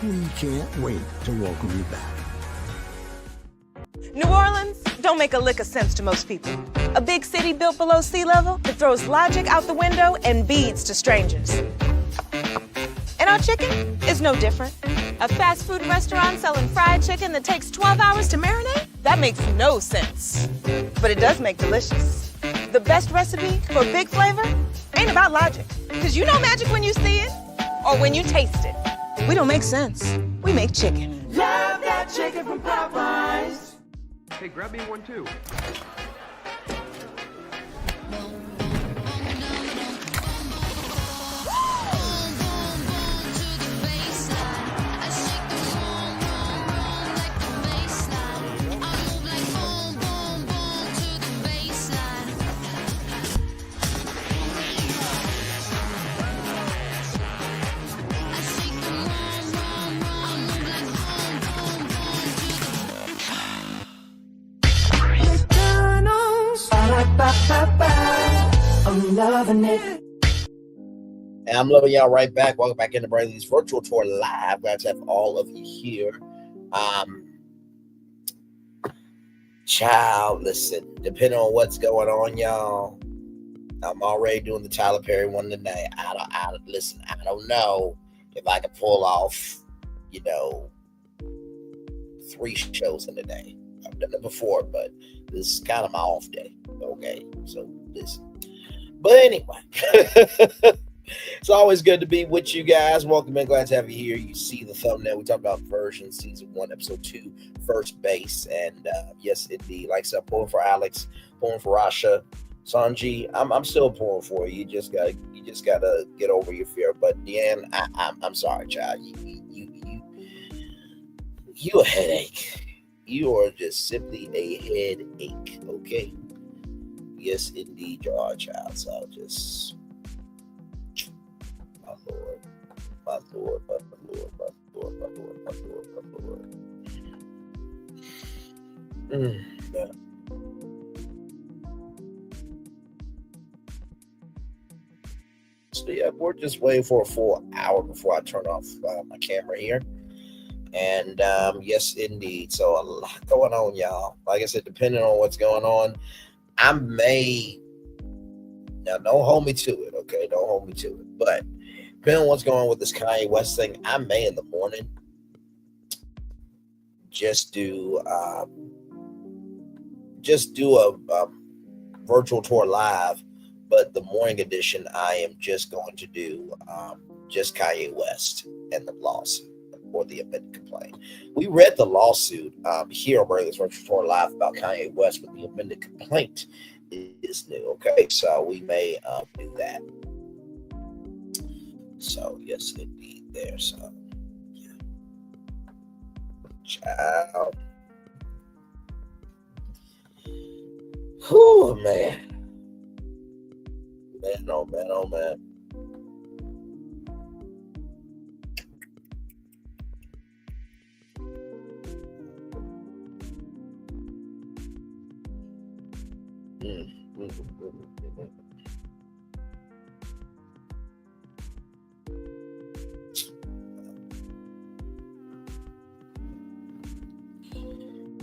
We can't wait to welcome you back. New Orleans don't make a lick of sense to most people. A big city built below sea level that throws logic out the window and beads to strangers. And our chicken is no different. A fast food restaurant selling fried chicken that takes 12 hours to marinate? That makes no sense. But it does make delicious. The best recipe for big flavor ain't about logic. Because you know magic when you see it or when you taste it. We don't make sense. We make chicken. Love that chicken from Popeyes. Hey, grab me one too. I'm loving it. And I'm loving y'all right back. Welcome back into Braylon's virtual tour live. Glad to have all of you here. Child, listen, depending on what's going on, y'all, I'm already doing the Tyler Perry one today. I don't know if I can pull off, 3 shows in a day. I've done it before, but this is kind of my off day. Okay, so listen. But anyway, it's always good to be with you guys. Welcome in. Glad to have you here. You see the thumbnail. We talked about version season 1, episode 2, first base. And yes, indeed, like I said, pulling for Alex, pulling for Rahsha. Sanji, I'm still pulling for you. You just gotta get over your fear. But Deanne, I'm sorry, child. You a headache. You are just simply a headache. Okay. Yes, indeed, you are, child. So just, my Lord, my Lord, my Lord, my Lord, my Lord, my Lord, my Lord. Yeah. So yeah, we're just waiting for a full hour before I turn off my camera here. And yes, indeed. So a lot going on, y'all. Like I said, depending on what's going on, I may, now don't hold me to it, okay? Don't hold me to it. But depending on what's going on with this Kanye West thing, I may in the morning just do a virtual tour live. But the morning edition, I am just going to do just Kanye West and the lawsuit or the amended complaint. We read the lawsuit here on Braylon's virtual tour live about Kanye West, but the amended complaint is new. Okay, so we may do that. So yes, indeed, there. So yeah, child. Whew, man. Man, oh man, oh man.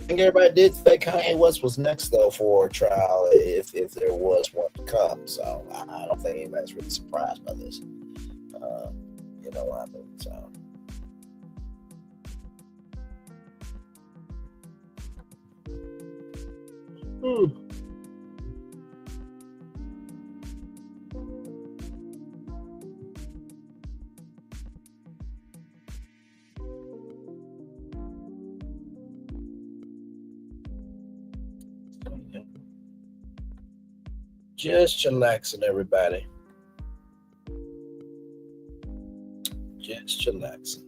I think everybody did think Kanye West was next though for a trial if there was one to come. So I don't think anybody's really surprised by this. You know what I mean? So. Just chillaxing, everybody. Just chillaxing.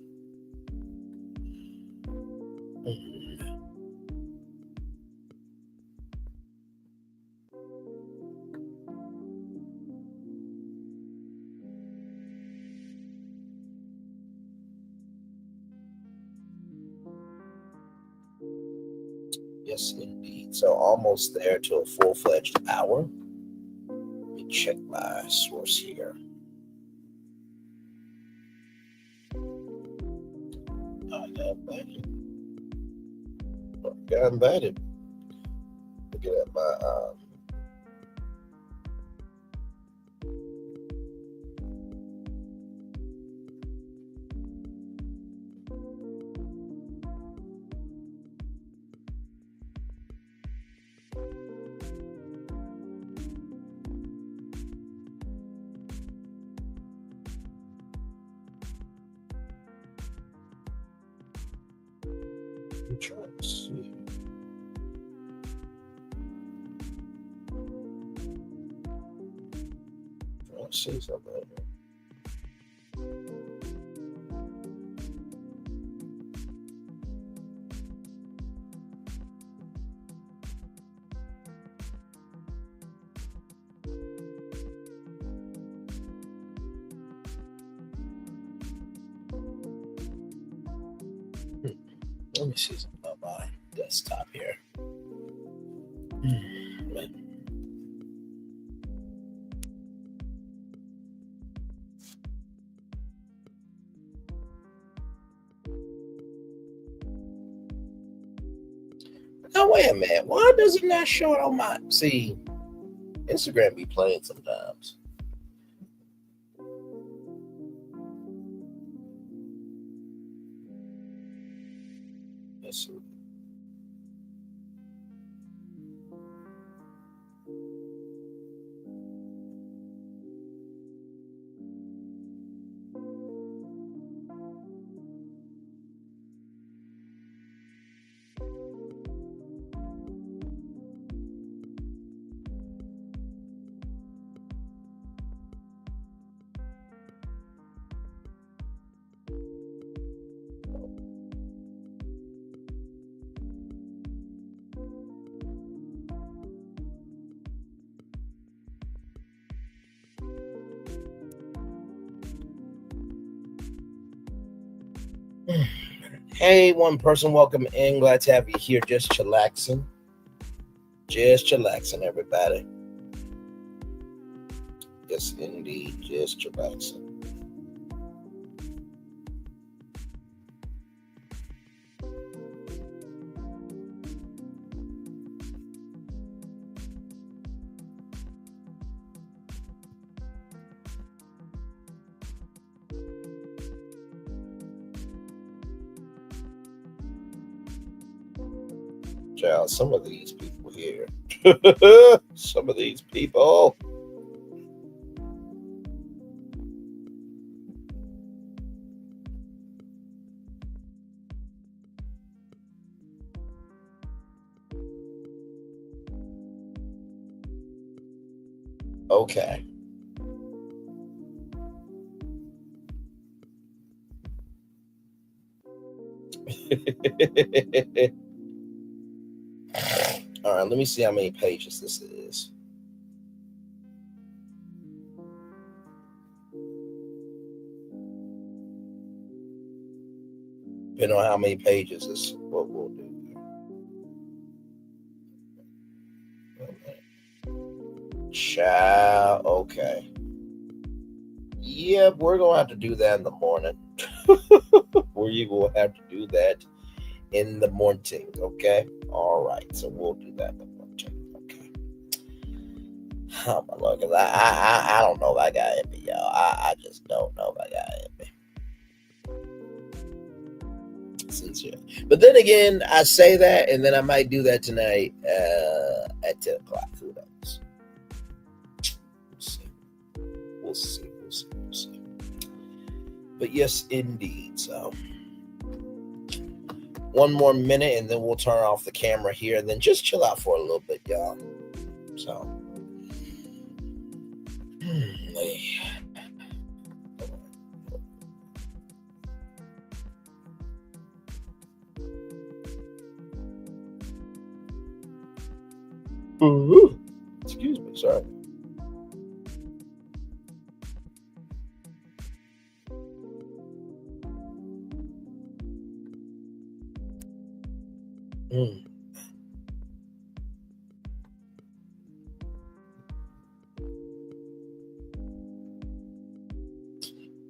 Yes, indeed. So almost there to a full-fledged hour. Let me check my source here. I got invited. Got invited. Looking at my I'm trying to see. to say something. Let me see something about my desktop here. Now wait a minute. Why doesn't that show it on my see? Instagram be playing sometimes. Let's see. Hey, one person, welcome in. Glad to have you here. Just chillaxing. Just chillaxing, everybody. Yes, indeed. Just chillaxing. Child, some of these people here. Some of these people. Okay. All right, let me see how many pages this is. Depending on how many pages is what we'll do. Child, okay. Yep, we're gonna have to do that in the morning. We will have to do that in the morning, okay? All right, so we'll do that in the morning, okay? Oh my Lord, because I don't know if I got in me, y'all. I just don't know if I got in me. Sincere. But then again, I say that, and then I might do that tonight at 10 o'clock. Who knows? We'll see. But yes, indeed. So one more minute, and then we'll turn off the camera here, and then just chill out for a little bit, y'all. So, excuse me, sorry.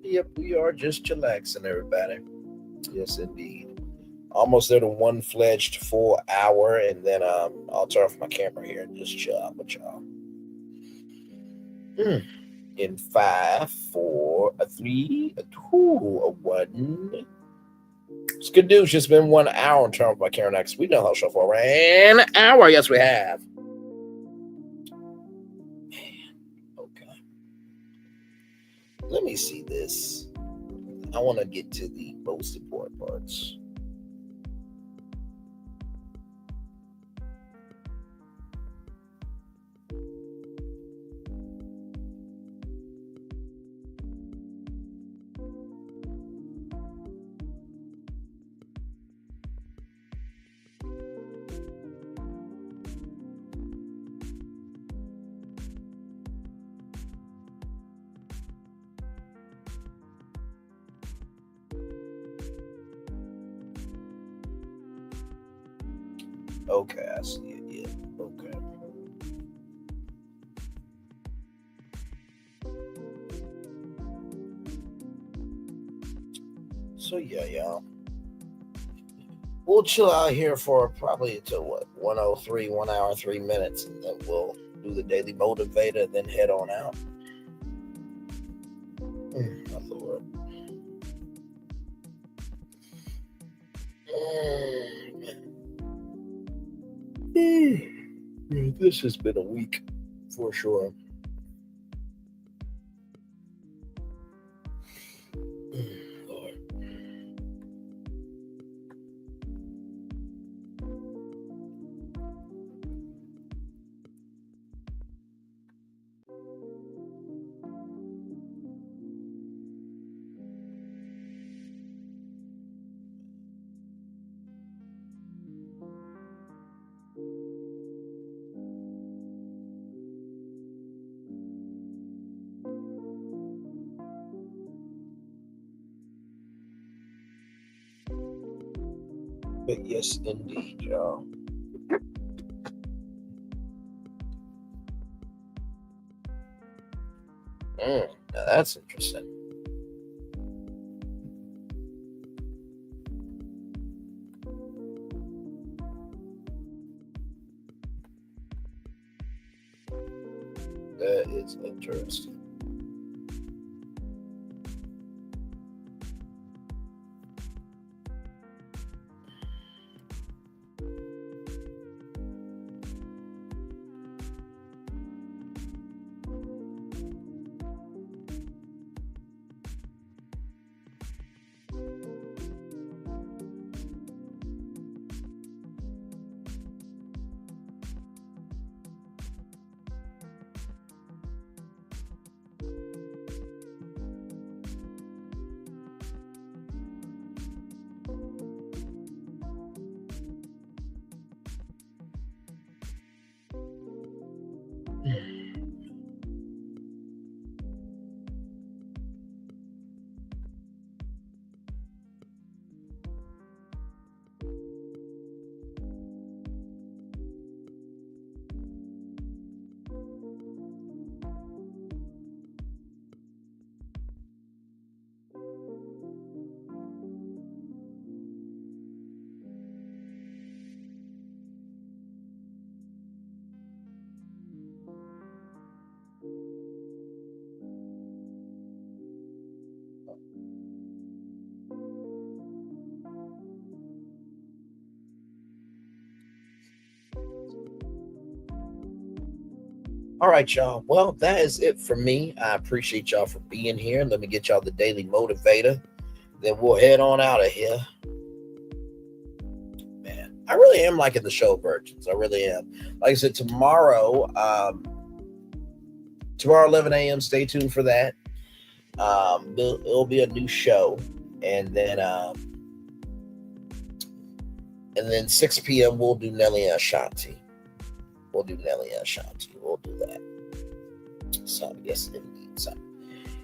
Yep, we are just chillaxing, everybody. Yes, indeed. Almost there to one fledged full hour, and then I'll turn off my camera here and just chill out with y'all. In 5, 4, 3, 2, 1. Skadoosh, it's been 1 hour and turn off my camera next. We know how to show for an hour. Yes, we have. Man, okay. Let me see this. I want to get to the most important parts. Okay, I see it. Yeah. Okay. So yeah, y'all. We'll chill out here for probably until 1:03, 1 hour, 3 minutes, and then we'll do the daily motivator, then head on out. My Lord. This has been a week for sure. Lord. But yes, indeed, y'all. Now that's interesting. That is interesting. All right, y'all. Well, that is it for me. I appreciate y'all for being here. Let me get y'all the daily motivator. Then we'll head on out of here. Man, I really am liking the show, Virgins. I really am. Like I said, tomorrow 11 a.m., stay tuned for that. It'll be a new show. And then 6 p.m., we'll do Nelly and Ashanti. We'll do that. So, yes, indeed. So,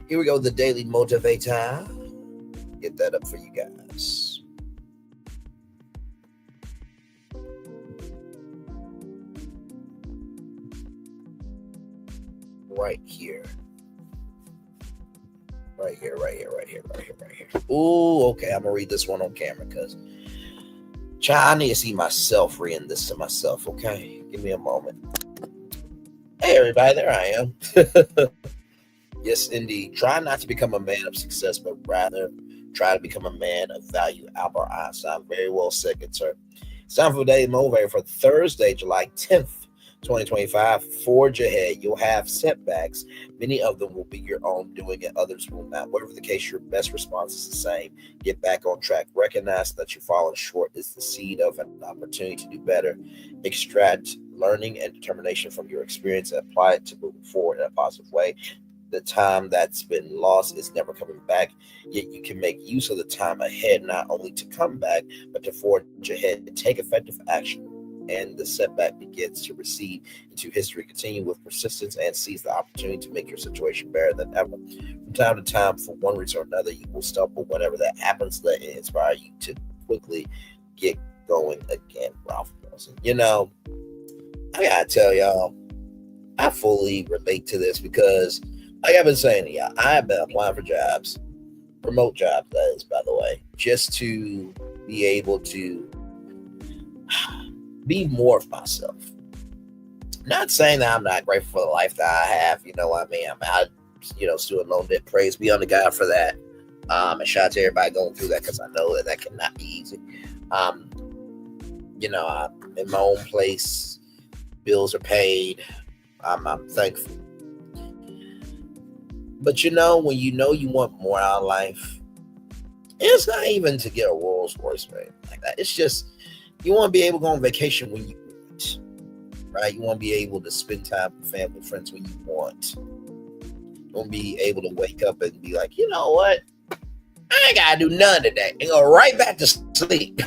here we go. The Daily Motivator. Get that up for you guys. Right here. Ooh, okay. I'm going to read this one on camera because I need to see myself reading this to myself, okay? Give me a moment. Hey, everybody, there I am. Yes, indeed. Try not to become a man of success, but rather try to become a man of value. Albert Einstein. Very well said, good sir. It's time for Daily Motivator for Thursday, July 10th, 2025. Forge ahead. You'll have setbacks. Many of them will be your own doing and others will not. Whatever the case, your best response is the same. Get back on track. Recognize that you're falling short is the seed of an opportunity to do better. Extract learning and determination from your experience and apply it to move forward in a positive way. The time that's been lost is never coming back, yet you can make use of the time ahead, not only to come back, but to forge ahead. Take effective action, and the setback begins to recede into history. Continue with persistence and seize the opportunity to make your situation better than ever. From time to time, for one reason or another, you will stumble. Whenever that happens, let it inspire you to quickly get going again, Ralph Wilson. You know, I gotta tell y'all, I fully relate to this because, like I've been saying to y'all, I've been applying for jobs, remote jobs, that is, by the way, just to be able to be more of myself. Not saying that I'm not grateful for the life that I have. You know what I mean? I'm out, still alone. That praise be unto God for that. And shout out to everybody going through that because I know that cannot be easy. I'm in my own place. Bills are paid. I'm thankful. But when you want more out of life, it's not even to get a Rolls Royce or anything like that. It's just you want to be able to go on vacation when you want, right? You want to be able to spend time with family, friends when you want. You want to be able to wake up and be like, you know what? I ain't got to do none today. And go right back to sleep.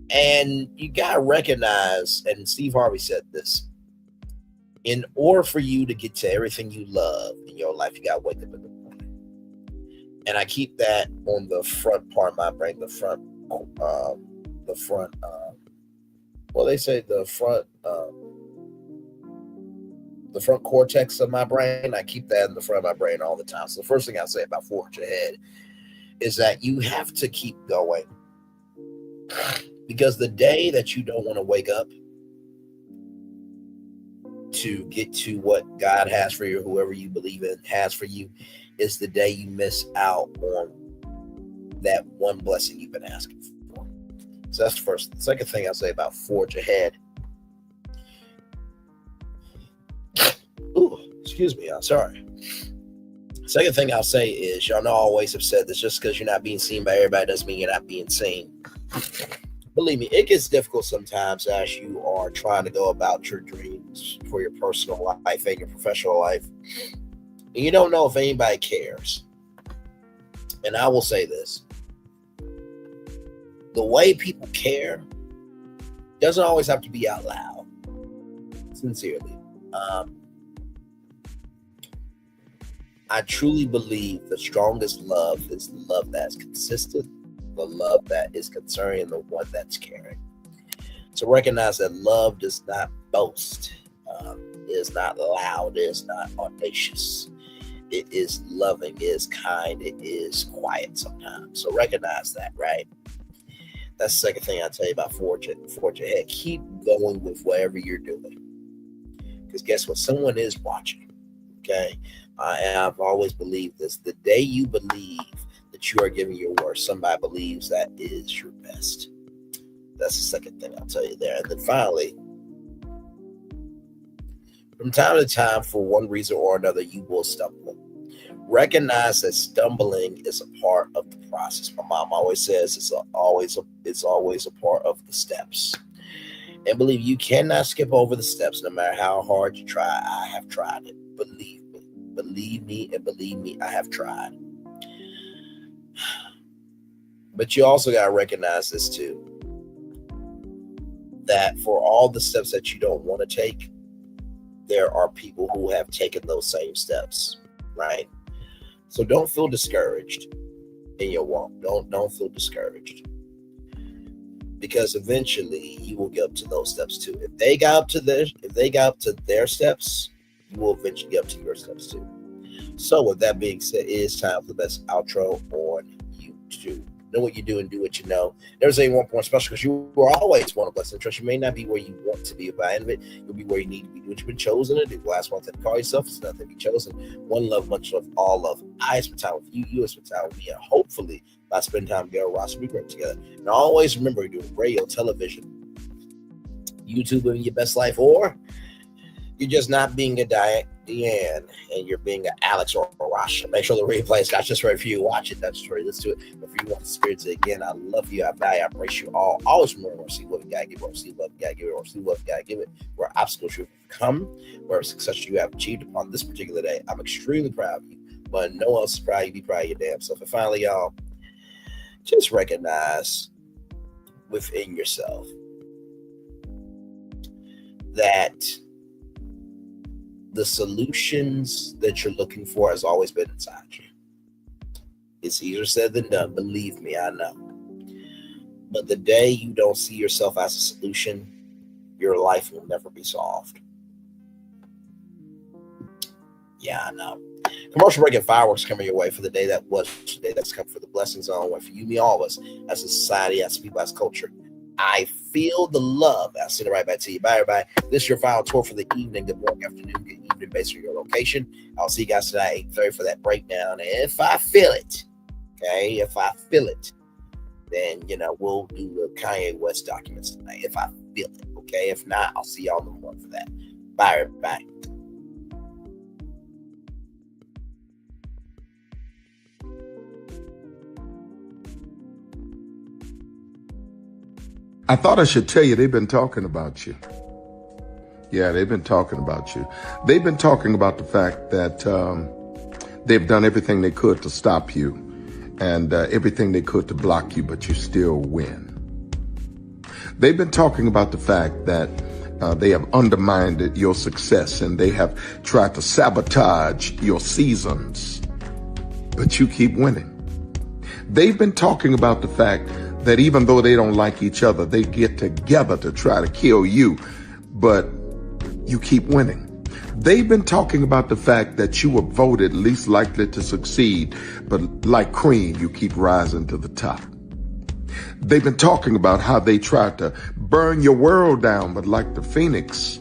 And you got to recognize, and Steve Harvey said this, in order for you to get to everything you love in your life, you got to wake up in the morning. And I keep that on the front part of my brain, the front cortex of my brain. I keep that in the front of my brain all the time. So the first thing I'll say about Forge Ahead is that you have to keep going. Because the day that you don't want to wake up to get to what God has for you, whoever you believe in has for you, is the day you miss out on that one blessing you've been asking for. So that's the first. The second thing I'll say about Forge Ahead. Ooh, excuse me, I'm sorry. Second thing I'll say is, y'all know I always have said this, just because you're not being seen by everybody doesn't mean you're not being seen. Believe me, it gets difficult sometimes as you are trying to go about your dreams for your personal life and your professional life. And you don't know if anybody cares. And I will say this. The way people care doesn't always have to be out loud. Sincerely. I truly believe the strongest love is the love that's consistent, the love that is concerning, the one that's caring. So recognize that love does not boast, is not loud, is not audacious. It is loving, it is kind, it is quiet sometimes. So recognize that, right? That's the second thing I'll tell you about Forge Ahead. Keep going with whatever you're doing. Because guess what? Someone is watching, okay? And I've always believed this. The day you believe that you are giving your worst, somebody believes that is your best. That's the second thing I'll tell you there. And then finally, from time to time, for one reason or another, you will stumble. Recognize that stumbling is a part of the process. My mom always says it's always a part of the steps. And believe you cannot skip over the steps no matter how hard you try. I have tried it. Believe me, I have tried. But you also got to recognize this too, that for all the steps that you don't want to take, there are people who have taken those same steps, right? So don't feel discouraged in your walk. Don't feel discouraged, because eventually you will get up to those steps too. If they got up to their steps, you will eventually get up to your steps too. So with that being said, it is time for the best outro on YouTube. Know what you do and do what you know. There's a 1 point special because you will always want to bless and trust. You may not be where you want to be, but by the end of it, you'll be where you need to be. Do what you've been chosen to do. Last one thing to call yourself is nothing to be chosen. One love, much love, all love. I spend time with you. You spend time with me. And hopefully, by spending time together, Rahsha, we great together. And always remember, you're doing radio, television, YouTube, living your best life, or you're just not being a Deanne and you're being an Alex or a Rahsha. Make sure the replay is not just right for you. Watch it, that's right. Let's do it. But if you want the spirits again, I love you, I value, I embrace you all. Always remember, see what you gotta give, or see what you gotta give it, or see what you gotta give it. Where obstacles you have come, where success you have achieved upon this particular day. I'm extremely proud of you, but no one else is proud of you. Be proud of your damn self. And finally, y'all, just recognize within yourself that the solutions that you're looking for has always been inside you. It's easier said than done. Believe me, I know. But the day you don't see yourself as a solution, your life will never be solved. Yeah, I know. Commercial break and fireworks coming your way for the day that was, the day that's come, for the blessings on the way for you, me, all of us, as a society, as people, as culture. I feel the love. I'll send it right back to you. Bye, everybody. This is your final tour for the evening. Good morning, afternoon, good evening, based on your location. I'll see you guys tonight at 8:30 for that breakdown. And if I feel it, okay, if I feel it, then, we'll do the Kanye West documents tonight. If I feel it, okay? If not, I'll see y'all in the morning for that. Bye, everybody. I thought I should tell you, they've been talking about you. Yeah, they've been talking about you. They've been talking about the fact that they've done everything they could to stop you and everything they could to block you, but you still win. They've been talking about the fact that they have undermined your success and they have tried to sabotage your seasons, but you keep winning. They've been talking about the fact that even though they don't like each other, they get together to try to kill you, but you keep winning. They've been talking about the fact that you were voted least likely to succeed, but like cream, you keep rising to the top. They've been talking about how they tried to burn your world down, but like the phoenix,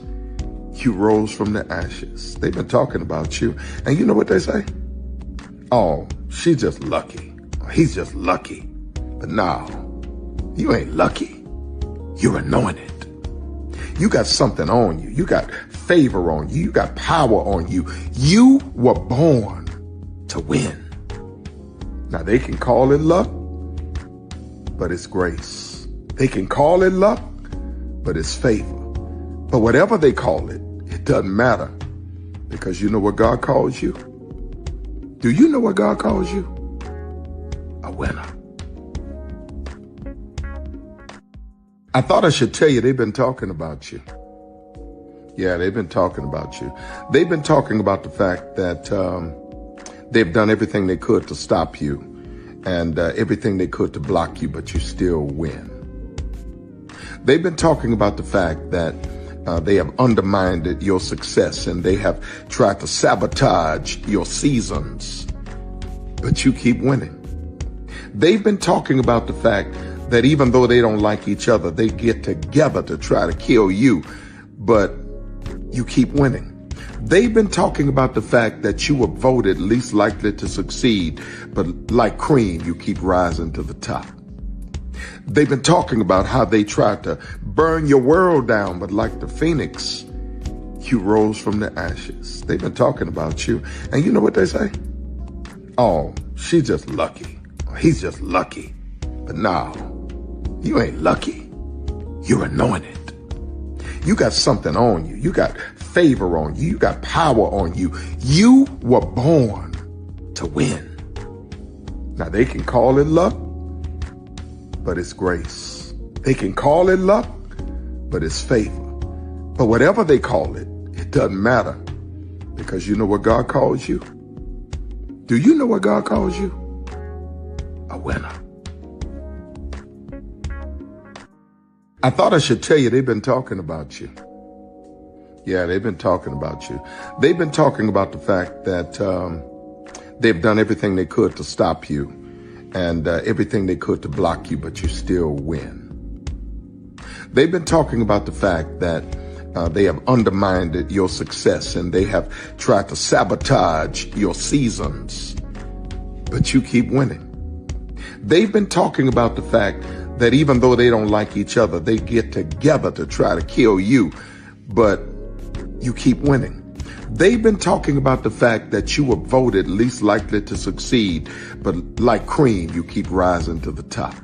you rose from the ashes. They've been talking about you. And you know what they say? Oh, she's just lucky. He's just lucky. But no, you ain't lucky. You're anointed. You got something on you. You got favor on you. You got power on you. You were born to win. Now they can call it luck, but it's grace. They can call it luck, but it's favor. But whatever they call it, it doesn't matter, because you know what God calls you? Do you know what God calls you? A winner. I thought I should tell you, they've been talking about you. Yeah, they've been talking about you. They've been talking about the fact that they've done everything they could to stop you and everything they could to block you, but you still win. They've been talking about the fact that they have undermined your success and they have tried to sabotage your seasons, but you keep winning. They've been talking about the fact that even though they don't like each other, they get together to try to kill you, but you keep winning. They've been talking about the fact that you were voted least likely to succeed, but like cream, you keep rising to the top. They've been talking about how they tried to burn your world down, but like the phoenix, you rose from the ashes. They've been talking about you. And you know what they say? Oh, she's just lucky. He's just lucky. But no, you ain't lucky. You're anointed. You got something on you. You got favor on you. You got power on you. You were born to win. Now they can call it luck, but it's grace. They can call it luck, but it's favor. But whatever they call it, it doesn't matter, because you know what God calls you? Do you know what God calls you? A winner. I thought I should tell you, they've been talking about you. Yeah, they've been talking about you. They've been talking about the fact that they've done everything they could to stop you and everything they could to block you, but you still win. They've been talking about the fact that they have undermined your success and they have tried to sabotage your seasons, but you keep winning. They've been talking about the fact that even though they don't like each other, they get together to try to kill you, but you keep winning. They've been talking about the fact that you were voted least likely to succeed, but like cream, you keep rising to the top.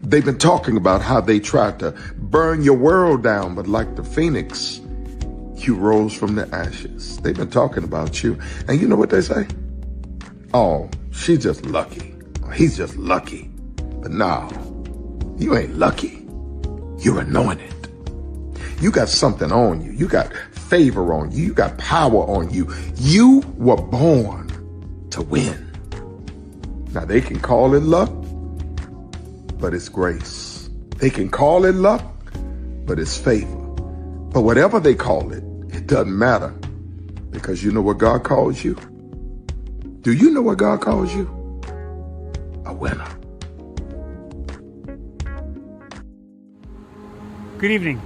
They've been talking about how they tried to burn your world down, but like the phoenix, you rose from the ashes. They've been talking about you. And you know what they say? Oh, she's just lucky. He's just lucky. But no, you ain't lucky. You're anointed. You got something on you. You got favor on you. You got power on you. You were born to win. Now they can call it luck, but it's grace. They can call it luck, but it's favor. But whatever they call it, it doesn't matter, because you know what God calls you? Do you know what God calls you? A winner. Good evening.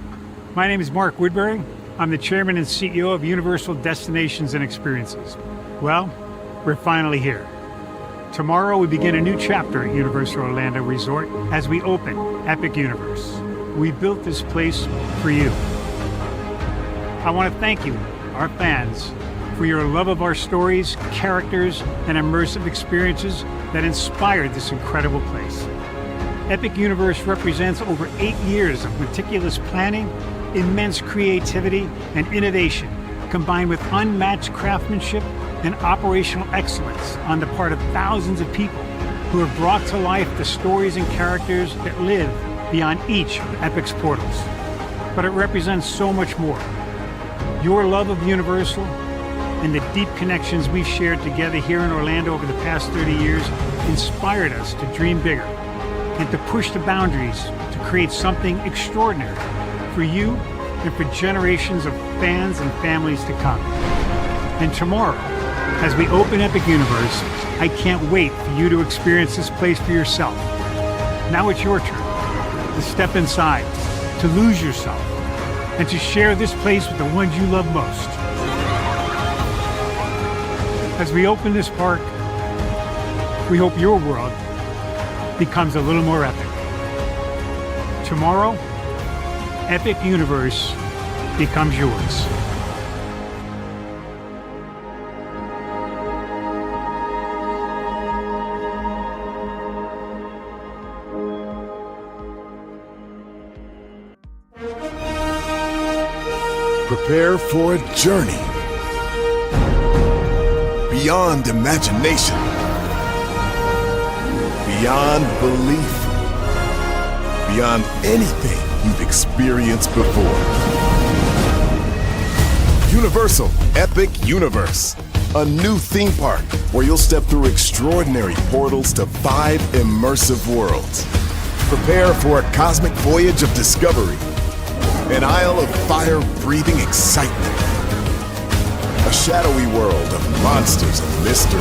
My name is Mark Woodbury. I'm the chairman and CEO of Universal Destinations and Experiences. Well, we're finally here. Tomorrow we begin a new chapter at Universal Orlando Resort as we open Epic Universe. We built this place for you. I want to thank you, our fans, for your love of our stories, characters, and immersive experiences that inspired this incredible place. Epic Universe represents over 8 years of meticulous planning, immense creativity, and innovation, combined with unmatched craftsmanship and operational excellence on the part of thousands of people who have brought to life the stories and characters that live beyond each of Epic's portals. But it represents so much more. Your love of Universal and the deep connections we've shared together here in Orlando over the past 30 years inspired us to dream bigger and to push the boundaries to create something extraordinary for you and for generations of fans and families to come. And tomorrow, as we open Epic Universe, I can't wait for you to experience this place for yourself. Now it's your turn to step inside, to lose yourself, and to share this place with the ones you love most. As we open this park, we hope your world becomes a little more epic. Tomorrow, Epic Universe becomes yours. Prepare for a journey beyond imagination, beyond belief, beyond anything you've experienced before. Universal Epic Universe, a new theme park where you'll step through extraordinary portals to 5 immersive worlds. Prepare for a cosmic voyage of discovery, an isle of fire-breathing excitement, a shadowy world of monsters and mystery,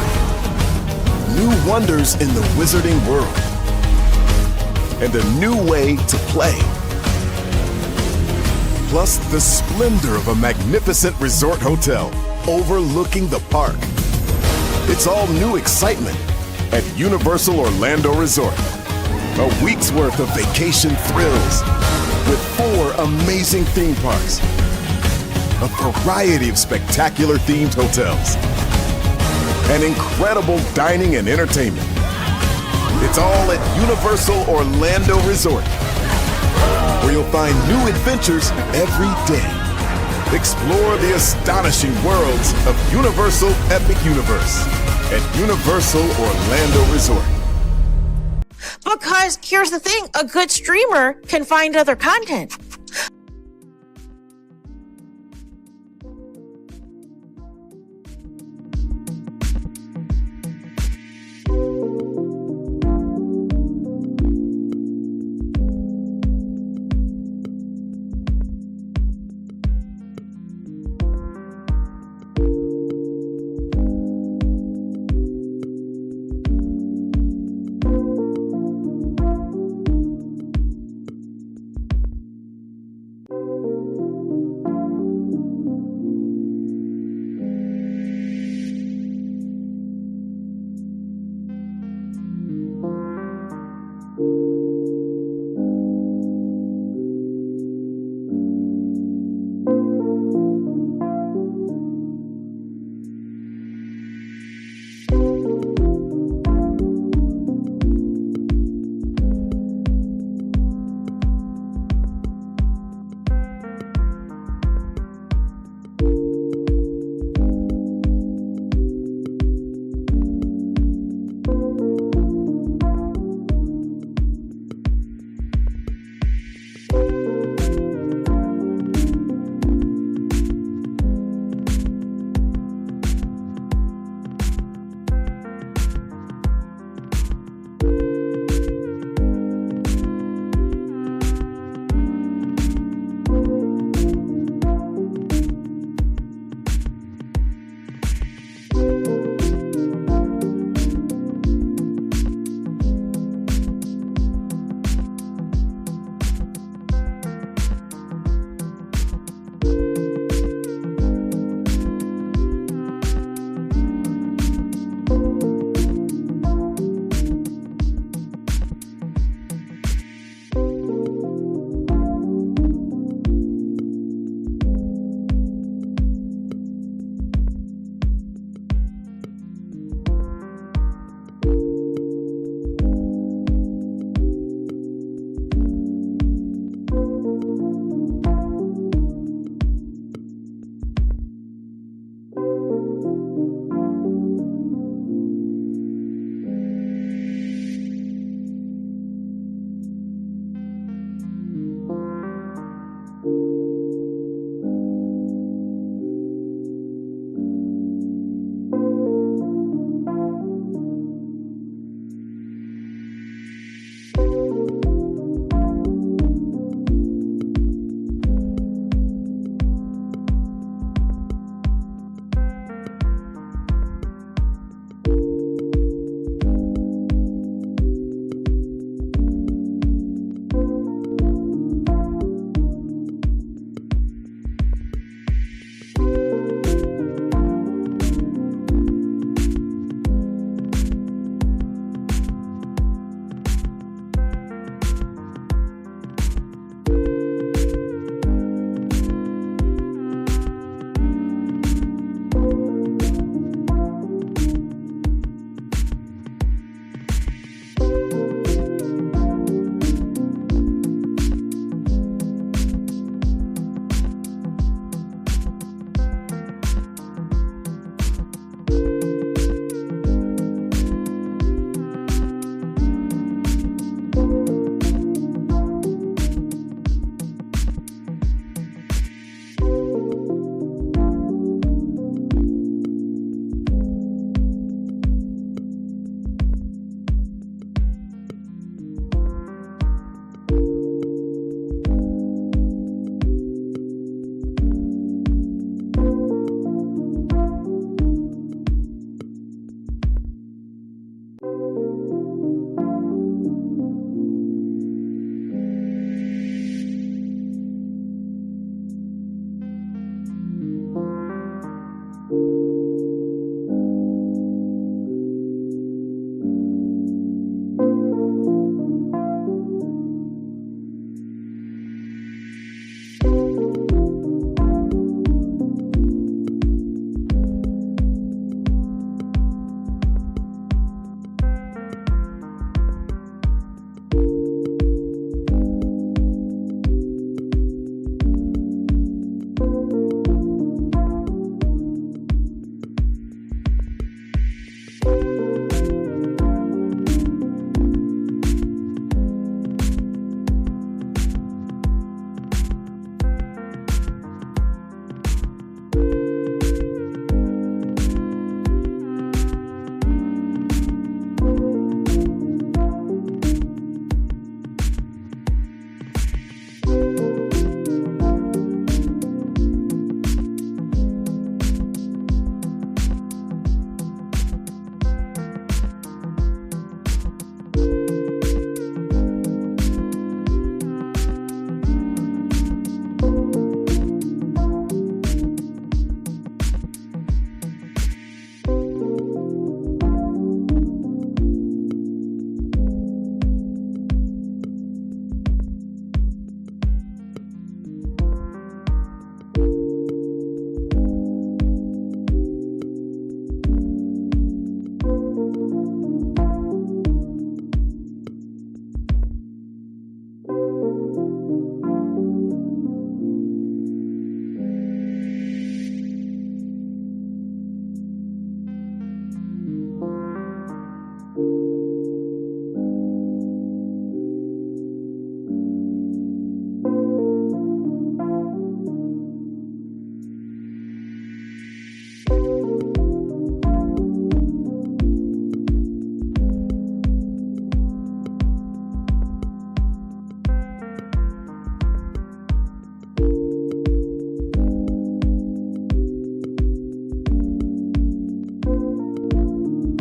new wonders in the wizarding world, and a new way to play. Plus the splendor of a magnificent resort hotel overlooking the park. It's all new excitement at Universal Orlando Resort. A week's worth of vacation thrills with 4 amazing theme parks, a variety of spectacular themed hotels, and incredible dining and entertainment. It's all at Universal Orlando Resort, where you'll find new adventures every day. Explore the astonishing worlds of Universal Epic Universe at Universal Orlando Resort. Because here's the thing, a good streamer can find other content.